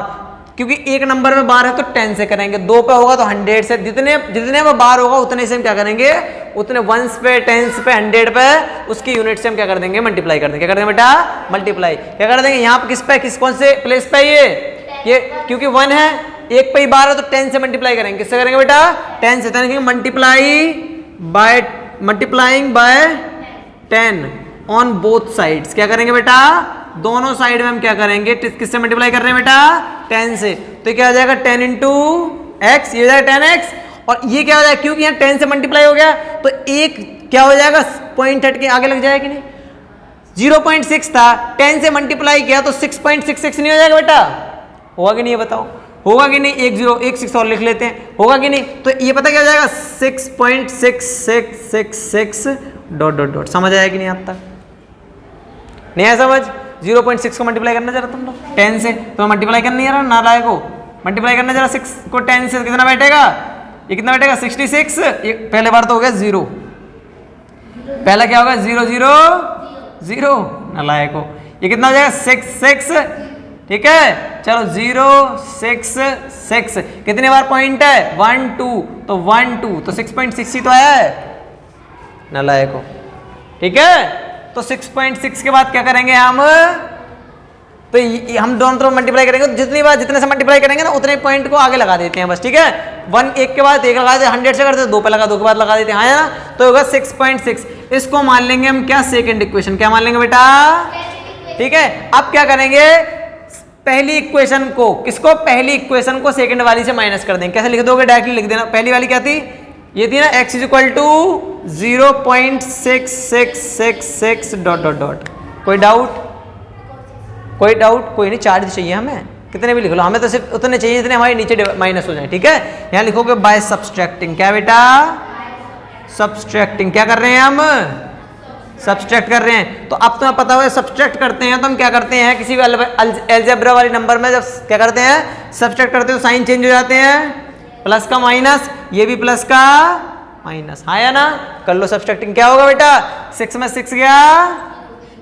क्योंकि एक नंबर में बार है तो 10 से करेंगे, 2 पे होगा तो 100 से, जितने में बार होगा उतने से हम क्या करेंगे, उतने वंस पे, टेंस पे, 100 पे, उसकी यूनिट से हम क्या कर देंगे, मल्टीप्लाई कर देंगे। क्या कर देंगे बेटा, मल्टीप्लाई। क्या कर देंगे, यहाँ पे किस पे, कौन से प्लेस पे, ये क्योंकि 1 है, एक पे ही बार है तो 10 से मल्टीप्लाई करेंगे। किससे करेंगे बेटा, 10 से। Multiplying by 10 on both sides. क्या करेंगे बेटा, दोनों साइड में हम क्या करेंगे, किससे मल्टीप्लाई कर रहे हैं बेटा, 10 से। तो क्या हो जाएगा 10 इंटू एक्स, ये हो जाएगा 10x, और ये क्या हो जाएगा, क्योंकि यहाँ 10 से मल्टीप्लाई हो गया तो एक क्या हो जाएगा, पॉइंट हट के आगे लग जाएगा कि नहीं। 0.6 था, 10 से मल्टीप्लाई किया तो 6.66 नहीं हो जाएगा बेटा, होगा कि नहीं, ये बताओ, होगा कि नहीं। 6 और लिख लेते हैं, होगा कि नहीं। तो ये पता क्या हो जाएगा, 6.6666 डॉट डॉट डॉट। समझ आया कि नहीं, अब तक नहीं आया समझ। 0.6 को मल्टीप्लाई करना जरा तुम लोग 10 से, तो मल्टीप्लाई करना नहीं आ रहा, नालायक को मल्टीप्लाई करना जरा 6 को 10 से, कितना बैठेगा, ये कितना बैठेगा 66। ये पहले बार तो हो गया 0, पहला क्या होगा 0 0 0, नालायक को। ये कितना हो जाएगा 6 6, ठीक है। चलो 0 6 6, कितने बार पॉइंट है, 1 2, तो 1 2 तो 6.6 ही तो आया है, नालायक को, ठीक है। तो 6.6 के बाद क्या करेंगे हम, तो हम दोनों तरफ मल्टीप्लाई करेंगे, तो जितने से मल्टीप्लाई करेंगे ना उतने पॉइंट को आगे लगा देते हैं बस, ठीक है। 1 एक के बाद एक लगा देते, 100 से करते 2 पे लगा, 2 के बाद लगा देते हैं, हाँ ना। तो होगा 6.6, इसको मान लेंगे हम क्या, सेकंड इक्वेशन। क्या मान लेंगे बेटा, ठीक है। अब क्या करेंगे, पहली इक्वेशन को, किसको, पहली इक्वेशन को सेकंड वाली से माइनस कर देंगे। कैसे लिख दोगे, डायरेक्टली लिख देना। पहली वाली क्या थी, ये थी ना, x is equal to 0.6666 dot dot dot. कोई डाउट, कोई डाउट, कोई नहीं, 4 चाहिए हमें, कितने भी लिख लो, हमें तो सिर्फ उतने चाहिए जितने हमारे नीचे माइनस हो जाए, ठीक है। यहाँ लिखोगे बाय सब्सट्रैक्टिंग, क्या बेटा, सब्सट्रैक्टिंग। क्या कर रहे हैं हम, सब्सट्रैक्ट कर रहे हैं। तो अब तुम्हें पता हुआ सब्सट्रैक्ट करते हैं तो हम क्या करते हैं, किसी भी अलजेब्रा वाले नंबर में जब क्या करते हैं, सब्सट्रैक्ट करते हैं तो साइन चेंज हो जाते हैं, प्लस का माइनस, ये भी प्लस का माइनस, हाँ या ना। कर लो सब्सट्रैक्टिंग, क्या होगा बेटा, 6 में 6 गया,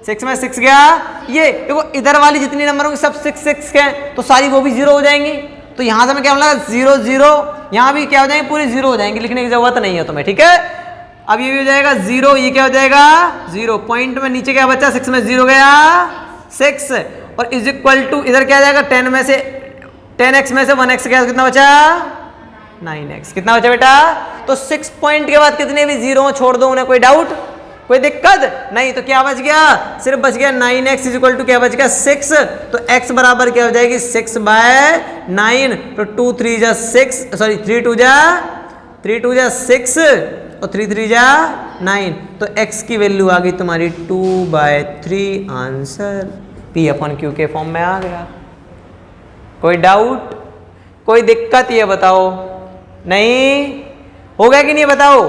6 में 6 गया। ये देखो इधर वाली जितनी नंबर होंगे सब 6 6 के, तो सारी वो भी 0 हो जाएंगी। तो यहां से हमें क्या मिला, 0 0, यहां भी क्या हो जाएंगे, पूरी 0 हो जाएंगी, लिखने की जरूरत नहीं है तुम्हें, ठीक है। अब ये भी हो जाएगा 0, ये क्या हो जाएगा 0, पॉइंट में नीचे क्या बचा, 6 में 0 गया 6, और इज इक्वल टू इधर क्या जाएगा, 10 में से 10x में से 1x गया, कितना बचा 9x, कितना बचा बेटा। तो 6 पॉइंट के बाद कितने भी 0 छोड़ दो उन्हें, कोई डाउट, कोई दिक्कत नहीं। तो क्या बच गया, सिर्फ बच गया 9x इज इक्वल टू क्या बच गया 6, तो x बराबर क्या हो जाएगी 6/9, तो 2 3 जा 6, सॉरी 3 2 जा 6 और 3 3 जा 9, तो x की वैल्यू आ गई तुम्हारी 2/3, आंसर P अपॉन Q के फॉर्म में आ गया। कोई डाउट, कोई दिक्कत, ये बताओ, नहीं हो गया कि नहीं, बताओ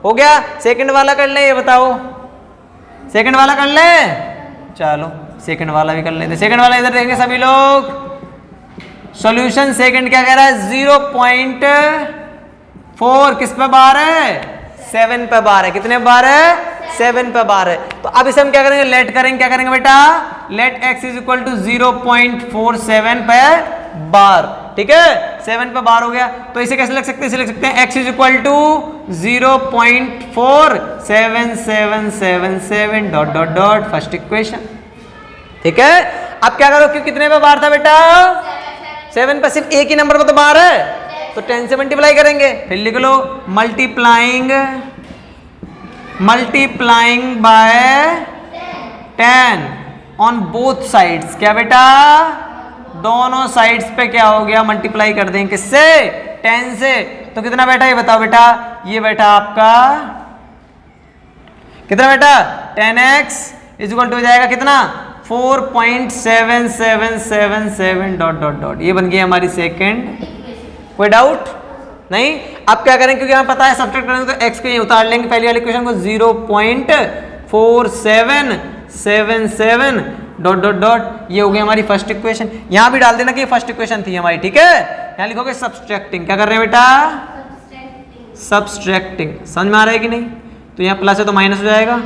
हो गया। सेकंड वाला कर ले, ये बताओ, सेकंड वाला कर ले, चलो सेकंड वाला भी कर लेते। सेकंड वाला इधर देखेंगे सभी लोग। सॉल्यूशन सेकंड क्या कह रहा है? 0.4 किस पे बार है? 7 पे बार है। कितने बार है? 7 पे बार है। तो अब इसे हम क्या करेंगे? लेट करेंगे। क्या करेंगे बेटा? Let x is equal to 0.47 पे बार। ठीक है, 7 पे बार हो गया। तो इसे कैसे लिख सकते हैं? इसे लिख सकते हैं x is equal to 0.4777 dot dot dot first equation. ठीक है, अब क्या करो कि कितने पे बार था बेटा? 7 पे। सिर्फ एक ही नंबर पे तो बार है, तो 10 से मल्टीप्लाई करेंगे। फिर लिख लो multiplying by 10 on both sides. क्या बेटा? दोनों साइड्स पे क्या हो गया? मल्टीप्लाई कर देंगे। किससे? 10 से। तो कितना बेटा? ये बताओ बेटा। ये बेटा आपका कितना बेटा? 10x इज इक्वल टू हो जाएगा कितना? 4.7777 डॉट डॉट डॉट। ये बन गई हमारी सेकंड। कोई डाउट नहीं? अब क्या करें? क्योंकि हमें पता है सब्ट्रैक्ट करेंगे तो x को ये उतार लेंगे पहली वाली इक्वेशन को। 0.4777 डॉट डॉट डॉट। ये हो गई हमारी फर्स्ट इक्वेशन। यहां भी डाल देना कि ये फर्स्ट इक्वेशन थी हमारी। ठीक है, यहां लिखोगे सब्सट्रैक्टिंग। क्या कर रहे हैं बेटा? सब्सट्रैक्टिंग। समझ में आ रहा है कि नहीं? तो यहाँ प्लस है तो माइनस हो जाएगा,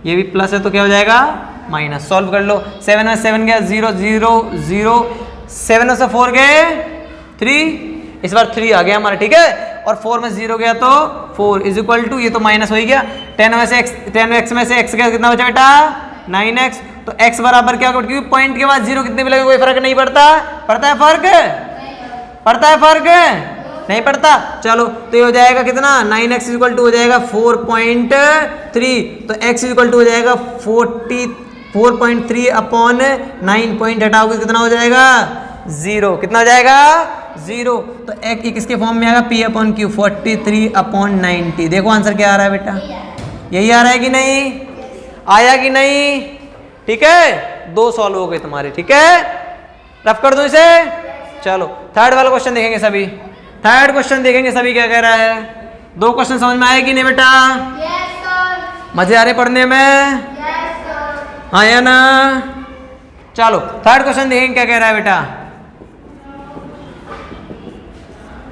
ये भी प्लस है तो क्या हो जाएगा? माइनस। सॉल्व कर लो। 7 में 7 गया 0 0 0, 7 में से 4 गए 3, इस बार 3 आ गया हमारा। ठीक है, और 4 में 0 गया तो 4 इज इक्वल टू, ये तो माइनस हो ही गया। 10 में से x गया, कितना बचा बेटा? 9x। तो x बराबर क्या होगा? क्योंकि पॉइंट के बाद 0 कितने भी लगे कोई फर्क नहीं पड़ता। पड़ता है फर्क? पड़ता है फर्क? नहीं पड़ता। चलो, तो ये हो जाएगा कितना? 9x इज इक्वल टू हो जाएगा 4.3। तो x इज इक्वल टू हो जाएगा 4.3 अपॉन 9। पॉइंट हटाओगे कितना हो जाएगा? 0। कितना हो जाएगा? 0। तो एक किसके फॉर्म में आएगा? P upon Q। 43 अपॉन 90। देखो आंसर क्या आ रहा है बेटा? यही आ रहा है कि नहीं? आया कि नहीं? ठीक है, 2 सॉल्व हो गए तुम्हारे। ठीक है, रफ कर दो इसे। चलो, थर्ड वाला क्वेश्चन देखेंगे सभी। थर्ड क्वेश्चन देखेंगे सभी क्या कह रहा है। 2 क्वेश्चन समझ में आए कि नहीं बेटा? मजे आ रहे पढ़ने में? आया ना? चलो, थर्ड क्वेश्चन देखेंगे क्या कह रहा है बेटा।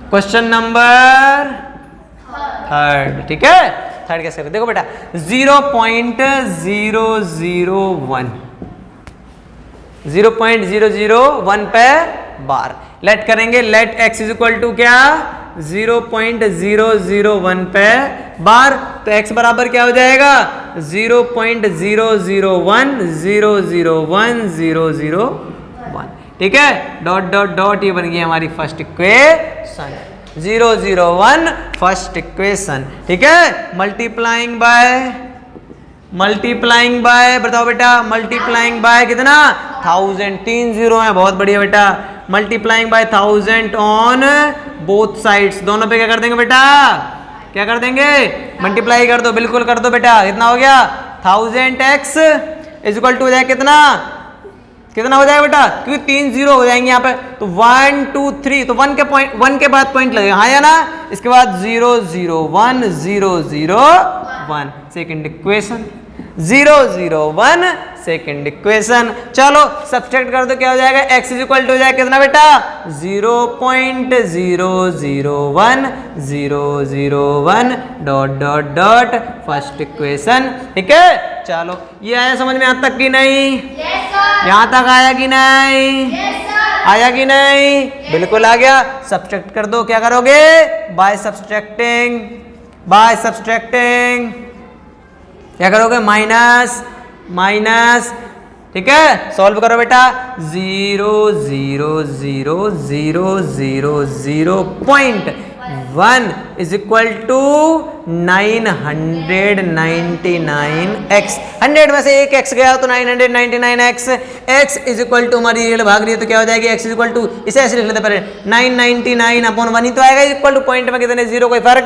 Question number third. ठीक है, थर्ड कैसे करें? देखो बेटा, 0.001 पे बार। लेट करेंगे। Let x is equal to क्या? 0.001 पे बार। तो x बराबर क्या हो जाएगा? 0.001001001। ठीक है, डॉट डॉट डॉट। ये बन गई हमारी फर्स्ट इक्वेशन। 001 first equation. ठीक है, मल्टीप्लाइंग बाय बताओ बेटा। मल्टीप्लाइंग बाय कितना? 1000। 3 0 है, बहुत बढ़िया बेटा। Multiplying by 1000 on both sides. दोनों पे क्या कर देंगे बेटा? क्या कर देंगे? मल्टीप्लाई कर दो। बिल्कुल कर दो बेटा। कितना हो गया? 1000x इज इक्वल टू हो जाएगा कितना? कितना हो जाएगा बेटा? क्योंकि 3 0 हो जाएंगे यहाँ पे। तो 1 2 3, तो 1 के बाद पॉइंट लगेगा। हाँ या ना? इसके बाद 0 0 1 0 0 1 सेकेंड इक्वेशन। 0 0 1 second equation. चलो, सब्सट्रैक्ट कर दो। क्या हो जाएगा? x इज इक्वल टू हो जाएगा कितना बेटा? 0.001 dot dot dot first equation. ठीक है, चलो, ये आया समझ में यहाँ तक कि नहीं? यहाँ तक आया कि नहीं? आया कि नहीं? बिल्कुल आ गया। सब्सट्रैक्ट कर दो। क्या करोगे? बाय सब्सट्रैक्टिंग क्या करोगे? माइनस। ठीक है, सॉल्व करो बेटा। 0.1 इज इक्वल टू 999x। 100 में से एक x गया तो 999x। x is equal to हमारी रियल भाग रही है तो क्या हो जाएगी? x इज इक्वल टू, इसे ऐसे लिख लेते पहले, 999 अपॉन 1 ही तो आएगा। इक्वल टू पॉइंट में कितने 0 कोई फर्क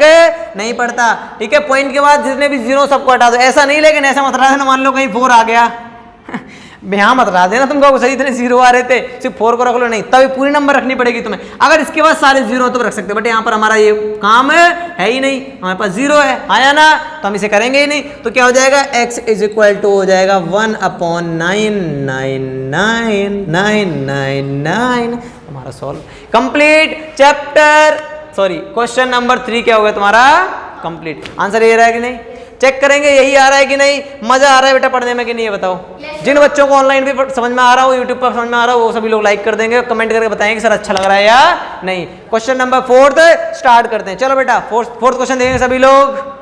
नहीं पड़ता। ठीक है, पॉइंट के बाद जितने भी 0 सबको हटा दो। ऐसा नहीं, लेकिन ऐसा मत रहा है ना, मान लो कहीं 4 आ गया यहाँ मत रहा देना तुमको सही इतने जीरो आ रहे थे, सिर्फ 4 को रख लो, नहीं तभी पूरी नंबर रखनी पड़ेगी तुम्हें। अगर इसके बाद सारे जीरो तो रख सकते हो, बट यहाँ पर हमारा ये काम है ही नहीं, हमारे पास जीरो है, आया ना, तो हम इसे करेंगे ही नहीं। तो क्या हो जाएगा, x इज इक्वल टू हो जाएगा 1/99999 हमारा solve complete chapter, sorry question number 3 क्या हो गया तुम्हारा कंप्लीट। आंसर ये रहा है कि नहीं, चेक करेंगे यही आ रहा है कि नहीं, मजा आ रहा है बेटा पढ़ने में कि नहीं, ये बताओ। जिन बच्चों को ऑनलाइन भी समझ में आ रहा हो, यूट्यूब पर समझ में आ रहा हो, वो सभी लोग लाइक कर देंगे, कमेंट करके बताएंगे सर अच्छा लग रहा है या नहीं। क्वेश्चन नंबर 4 स्टार्ट करते हैं, चलो बेटा फोर्थ क्वेश्चन देंगे सभी लोग।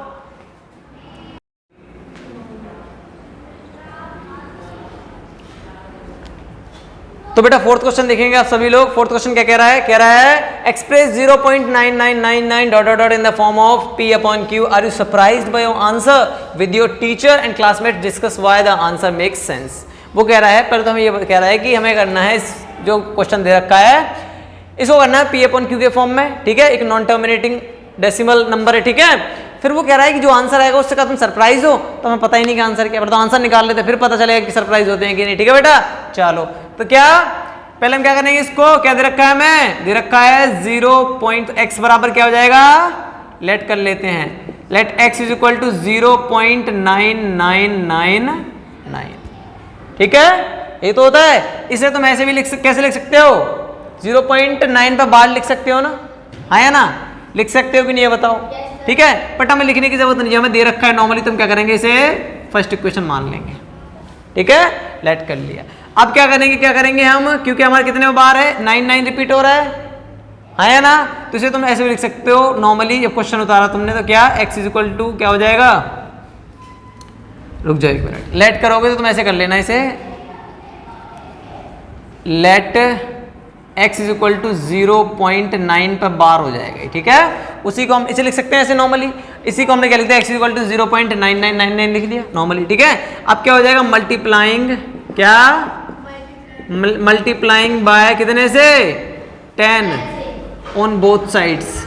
तो बेटा फोर्थ क्वेश्चन देखेंगे आप सभी लोग। फोर्थ क्वेश्चन क्या कह रहा है, कह रहा है एक्सप्रेस 0.9999 डॉट डॉट in the form of p upon q। Are you surprised by your answer with your teacher and classmate discuss why the answer makes sense. वो कह रहा है, पहले तो हमें ये कह रहा है कि हमें करना है इस जो क्वेश्चन दे रखा है इसको करना है p अपॉन q के फॉर्म में, ठीक है, एक नॉन टर्मिनेटिंग डेसिमल नंबर है, ठीक है। फिर वो कह रहा है कि जो आंसर आएगा उससे का तुम सरप्राइज हो, तो हमें पता ही नहीं कि आंसर क्या, तो आंसर निकाल लेते फिर पता चलेगा कि सरप्राइज होते हैं कि नहीं, ठीक है बेटा। चलो तो क्या पहले हम क्या करेंगे, इसको क्या दे रखा है, हमें दे रखा है 0.x बराबर क्या हो जाएगा, लेट कर लेते हैं, let x is equal to 0.9999, ठीक है, ये तो होता है। इसे तुम ऐसे भी कैसे लिख सकते हो, 0.9 पर बार लिख सकते हो ना, आया ना, लिख सकते हो कि नहीं ये बताओ, ठीक है। बट हमें लिखने की जरूरत नहीं है, हमें दे रखा है नॉर्मली, तुम क्या करेंगे इसे फर्स्ट इक्वेशन मान लेंगे, ठीक है, लेट कर लिया। अब क्या करेंगे हम, क्योंकि हमारे कितने बार है 99 रिपीट हो रहा है ना, तो इसे तुम ऐसे भी लिख सकते हो नॉर्मली। जब क्वेश्चन उतारा तुमने तो क्या x इज इक्वल टू क्या हो जाएगा, रुक जाओ एक मिनट, लेट करोगे तो तुम ऐसे कर लेना इसे, let x is equal to 0.9 पर बार हो जाएगा, ठीक है। उसी को हम इसे लिख सकते हैं ऐसे नॉर्मली, इसी को हमने क्या लिख दिया, x इज इक्वल टू 0.9999 लिख दिया नॉर्मली, ठीक है। अब क्या हो जाएगा, मल्टीप्लाइंग क्या, मल्टीप्लाइंग बाय कितने से 10 ऑन बोथ साइड्स,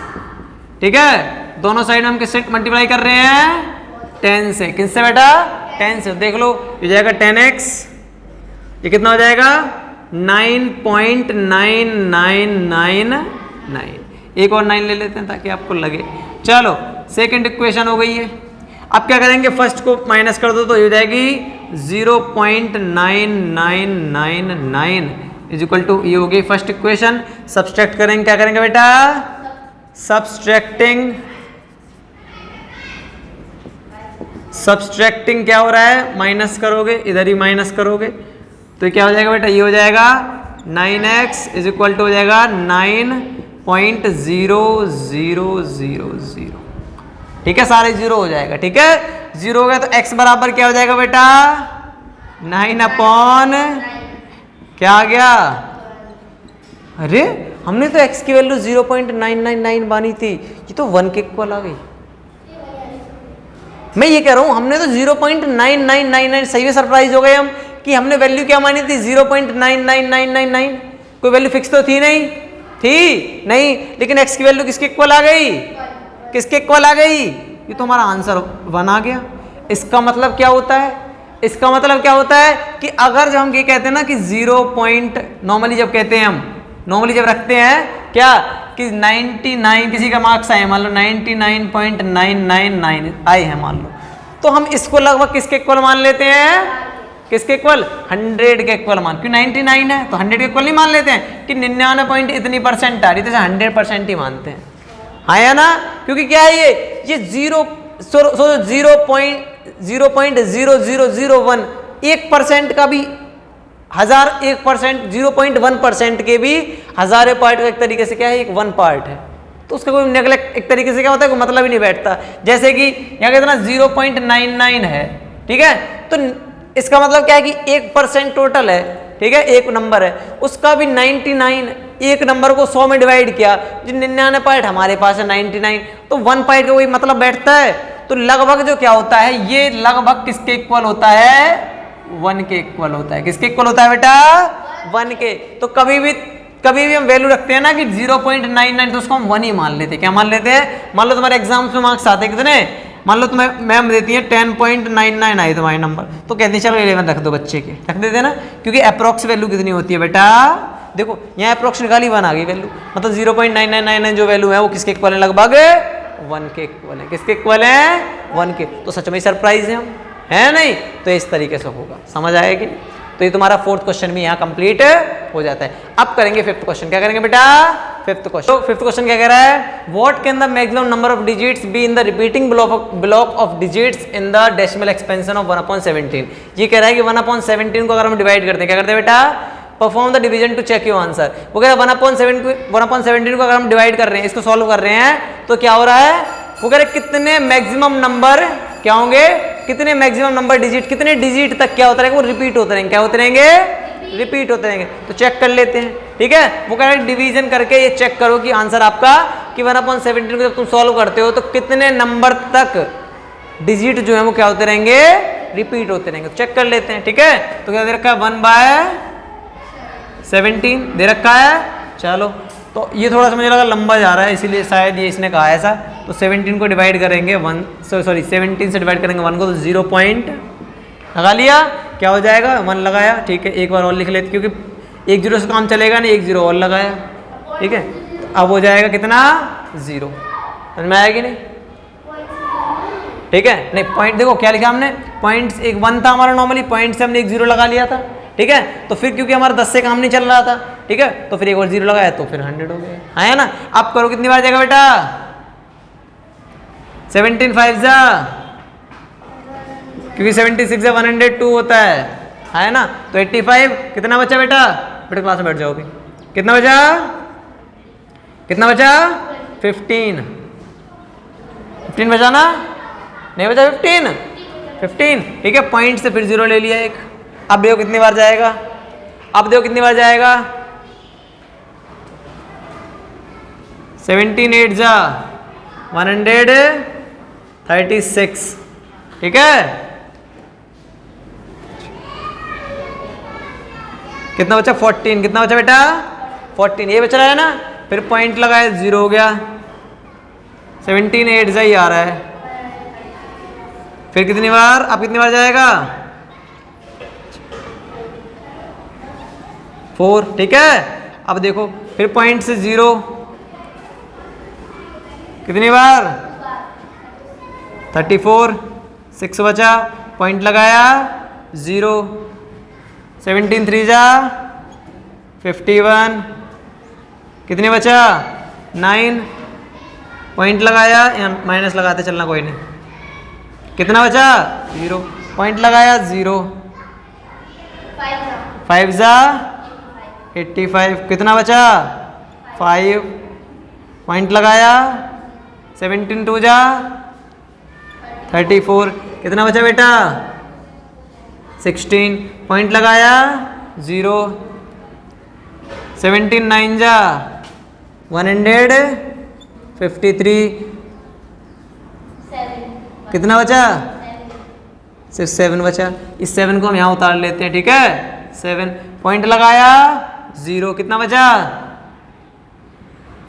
ठीक है, दोनों साइड में हम किससे मल्टीप्लाई कर रहे हैं, 10 से, किससे बेटा 10 से, देख लो ये जाएगा 10x, ये कितना हो जाएगा 9.9999, एक और 9 ले लेते हैं ताकि आपको लगे। चलो सेकंड इक्वेशन हो गई है। अब क्या करेंगे, फर्स्ट को माइनस कर दो तो ये हो जाएगी 0.9999 इज इक्वल टू, ये हो गई फर्स्ट इक्वेशन। सब्सट्रैक्ट करेंगे, क्या करेंगे बेटा, सब्सट्रैक्टिंग क्या हो रहा है, माइनस करोगे, इधर ही माइनस करोगे तो क्या हो जाएगा बेटा, ये हो जाएगा 9x इज इक्वल टू हो जाएगा 9.0000, ठीक है, सारे जीरो हो जाएगा, ठीक है, जीरो हो गया तो x बराबर क्या हो जाएगा बेटा 9 अपॉन क्या आ गया, अरे हमने तो x की वैल्यू 0.999 मानी थी, ये तो 1 के इक्वल आ गई। मैं ये कह रहा हूं हमने तो 0.9999 सही में सरप्राइज हो गए हम कि हमने वैल्यू क्या मानी थी 0.99999, कोई वैल्यू फिक्स तो थी नहीं, लेकिन x की वैल्यू किसके इक्वल आ गई, किसके इक्वल आ गई, ये तो हमारा आंसर 1 आ गया। इसका मतलब क्या होता है, इसका मतलब क्या होता है कि अगर जब हम ये कहते हैं ना कि 0. नॉर्मली जब कहते हैं हम, नॉर्मली जब रखते हैं क्या कि 99 किसी का मार्क्स आए, मान लो 99.999 आए हैं मान लो, तो हम इसको लगभग किसके इक्वल मान लेते हैं, किसके इक्वल, 100 के इक्वल मान, क्यों 99 है तो 100 के इक्वल नहीं मान लेते हैं कि 99 पॉइंट इतनी परसेंट आ रही, तो 100% ही मानते हैं, आया ना, क्योंकि क्या है ये 0.0001 1% का भी 1001%, 0.1% के भी हजारे पार्ट का एक तरीके से क्या है, एक 1 पार्ट है, तो उसका कोई नेगलेक्ट एक तरीके से क्या होता है, कोई मतलब ही नहीं बैठता। जैसे कि यहाँ कितना 0.99 है, ठीक है, तो इसका मतलब क्या है कि 1% टोटल है, ठीक है, एक नंबर है, उसका भी 99, एक नंबर को 100 में डिवाइड किया, जो 99 पार्ट हमारे पास है 99, तो 1 पार्ट का कोई मतलब बैठता है, तो लगभग जो क्या होता है, ये लगभग किसके इक्वल होता है, 1 के इक्वल होता है, किसके इक्वल होता है बेटा 1 के। तो कभी भी हम वैल्यू रखते हैं ना कि 0.99 तो उसको हम 1 ही मान लेते हैं, क्या मान लेते हैं, मान लो तुम्हारे एग्जाम्स में मार्क्स आते हैं कितने मान लो तुम्हें मैम देती है 10.99 आई तुम्हारे नंबर, तो कहते हैं चलो 11 रख दो बच्चे के, रख देते ना, क्योंकि अप्रोक्स वैल्यू कितनी होती है बेटा, देखो यहाँ अप्रोक्स निकाली 1 आ गई वैल्यू, मतलब 0.9999 जो वैल्यू है वो किसके इक्वल है, लगभग 1 के इक्वल है। किसके इक्वल है, 1 के। तो सच में सरप्राइज है हम, है नहीं, तो इस तरीके से होगा, समझ आया कि नहीं। तो ये तुम्हारा 4th क्वेश्चन भी यहाँ कंप्लीट हो जाता है। अब करेंगे 5th क्वेश्चन, क्या करेंगे बेटा, 5th क्वेश्चन। तो 5th क्वेश्चन क्या कह रहा है, what can the maximum number of digits be in the repeating block of digits in the decimal expansion of 1/17। ये कह रहा है कि 1/17 को अगर हम डिवाइड करते हैं, क्या करते हैं बेटा, perform the division to check your answer. वो कह रहा है 1/17 को अगर हम डिवाइड कर रहे हैं, इसको सॉल्व कर रहे हैं, तो क्या हो रहा है, वो कह रहे कितने मैक्सिमम नंबर क्या होंगे, कितने मैक्सिमम नंबर डिजिट, कितने डिजिट तक क्या होता रहेंगे, वो रिपीट होते रहेंगे, क्या होते रहेंगे, रिपीट होते रहेंगे। तो चेक कर लेते हैं, ठीक है। वो कह रहे हैं डिवीजन करके ये चेक करो कि आंसर आपका कि 1/17 को जब तुम सॉल्व करते हो तो कितने नंबर तक डिजिट जो है वो क्या होते रहेंगे, रिपीट होते रहेंगे। चेक कर लेते हैं, ठीक है। तो क्या दे रखा है, 1/17 दे रखा है। चलो, तो ये थोड़ा सा मुझे लगा लंबा जा रहा है, इसीलिए शायद ये इसने कहा ऐसा। तो 17 को डिवाइड करेंगे 17 से डिवाइड करेंगे 1 को, तो 0 पॉइंट लगा लिया, क्या हो जाएगा, 1 लगाया, ठीक है। एक बार और लिख लेते, क्योंकि 1 0 से काम चलेगा नहीं, 1 0 और लगाया, ठीक है। अब हो जाएगा कितना, 0। समझ में आया कि नहीं, ठीक है। नहीं पॉइंट देखो क्या लिखा हमने, पॉइंट्स 1 था हमारा, नॉर्मली पॉइंट से हमने 1 0 लगा लिया था, ठीक है। तो फिर क्योंकि हमारा 10 से काम नहीं चल रहा था, ठीक है, तो फिर एक और 0 लगाया तो फिर 100 हो गया, है ना। अब करो कितनी बार जाएगा बेटा, 17 5 जा, क्योंकि 76 से 102 होता है ना। तो 85 कितना बचा बेटा, बेटा क्लास में बैठ जाओ अभी, कितना बचा, कितना बचा, 15 बचा ना, नहीं बचा 15, ठीक है। पॉइंट से फिर 0 ले लिया एक। अब देखो कितनी बार जाएगा, अब देखो कितनी बार जाएगा, 17 8 जा 136, ठीक है। कितना बचा, 14, कितना बचा बेटा, 14, ये बच रहा है ना। फिर पॉइंट लगाया, 0 हो गया, 17 8 जा ही आ रहा है। फिर कितनी बार, अब कितनी बार जाएगा, 4, ठीक है। अब देखो फिर पॉइंट से 0 कितनी बार, 34, 6 बचा, पॉइंट लगाया, 0, 17 3 जा 51, कितने बचा, 9, पॉइंट लगाया, माइनस लगाते चलना, कोई नहीं, कितना बचा, 0, पॉइंट लगाया, 0, 5 जा 85, कितना बचा, 5, पॉइंट लगाया, 17 2 जा 34, कितना बचा बेटा, 16, पॉइंट लगाया, 0, 17 9 जा 153, कितना बचा, सिर्फ 7 बचा। इस 7 को हम यहाँ उतार लेते हैं, ठीक है। 7, पॉइंट लगाया, 0, कितना बचा,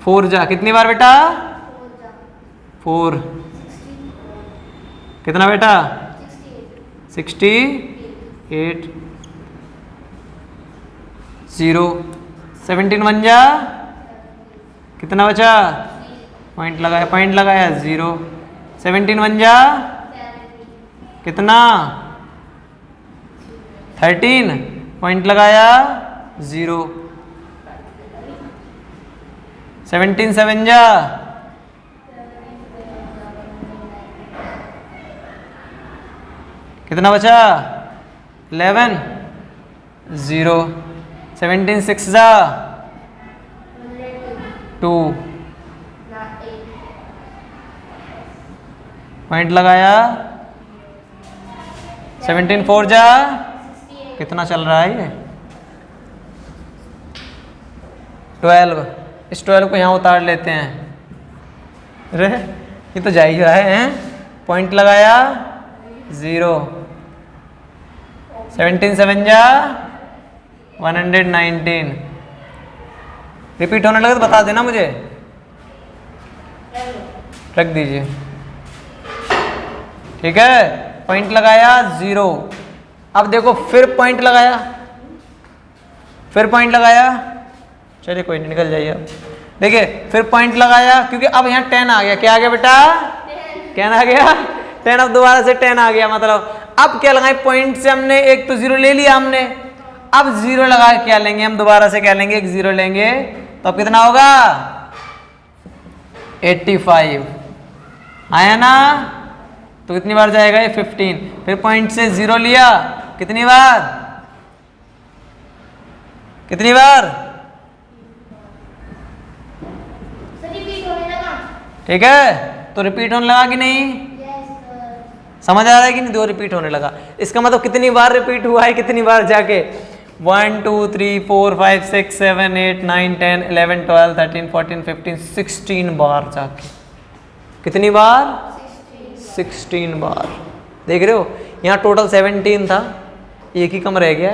4 जा, कितनी बार बेटा, 4, कितना बेटा, 68, 0, 17 1 जा, कितना बचा, पॉइंट लगाया, 0, 17 1 जा, कितना, 13, पॉइंट लगाया, 0, 17 7 जा, कितना बचा, 11, 0, 17 6 जा 2, पॉइंट लगाया, 17 4 जा, कितना चल रहा है ये, 12, इस 12 को यहाँ उतार लेते हैं, अरे ये तो जा ही रहा है, पॉइंट लगाया, 0, 17 7 जा 119, रिपीट होने लगे तो बता देना मुझे, रख दीजिए। ठीक है, पॉइंट लगाया 0। अब देखो फिर पॉइंट लगाया, फिर पॉइंट लगाया, चलिए कोई नहीं, निकल जाइए अब। देखिए फिर पॉइंट लगाया, क्योंकि अब यहाँ 10 आ गया। क्या आ गया बेटा? 10 आ गया। 10 अब दोबारा से 10 आ गया, मतलब अब क्या लगाए, पॉइंट से हमने एक तो 0 ले लिया हमने, अब 0 लगा के क्या लेंगे हम, दोबारा से क्या लेंगे, एक 0 लेंगे, तो अब कितना होगा 85 आया ना। तो कितनी बार जाएगा ये 15। फिर पॉइंट से 0 लिया, कितनी बार, कितनी बार, रिपीट होने लगा। ठीक है, तो रिपीट होने लगा कि नहीं, समझ आ रहा है कि नहीं, 2 रिपीट होने लगा। इसका मतलब कितनी बार रिपीट हुआ है, कितनी बार जाके 1 2 3 4 5 6 7 8 9 10 11 12 13 14 15 16 बार जाके। कितनी बार, 16 बार। देख रहे हो, यहाँ टोटल 17 था, एक ही कम रह गया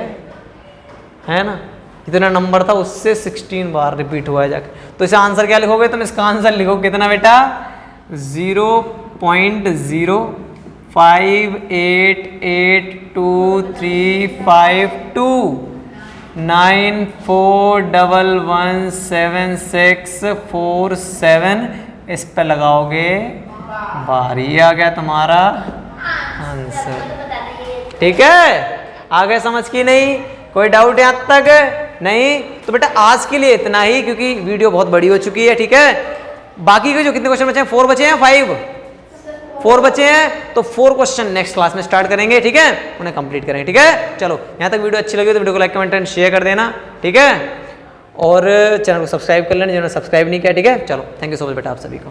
है ना, जितना नंबर था उससे 16 बार रिपीट हुआ है जाके। तो इसे आंसर क्या लिखोगे तुम, इसका आंसर लिखो कितना बेटा, 0.0588235 94117647। इस पे लगाओगे बार, ये आ गया तुम्हारा आंसर। ठीक है, आगे समझ की नहीं, कोई डाउट है अब तक नहीं? तो बेटा आज के लिए इतना ही, क्योंकि वीडियो बहुत बड़ी हो चुकी है। ठीक है, बाकी के जो कितने क्वेश्चन बचे हैं, 4 बचे हैं, 4 बचे हैं, तो 4 क्वेश्चन नेक्स्ट क्लास में स्टार्ट करेंगे। ठीक है, उन्हें कंप्लीट करेंगे। ठीक है, चलो यहाँ तक वीडियो अच्छी लगी तो वीडियो को लाइक कमेंट एंड शेयर कर देना। ठीक है, और चैनल को सब्सक्राइब कर लेना जिन्होंने सब्सक्राइब नहीं किया। ठीक है, चलो थैंक यू सो मच बेटा आप सभी को।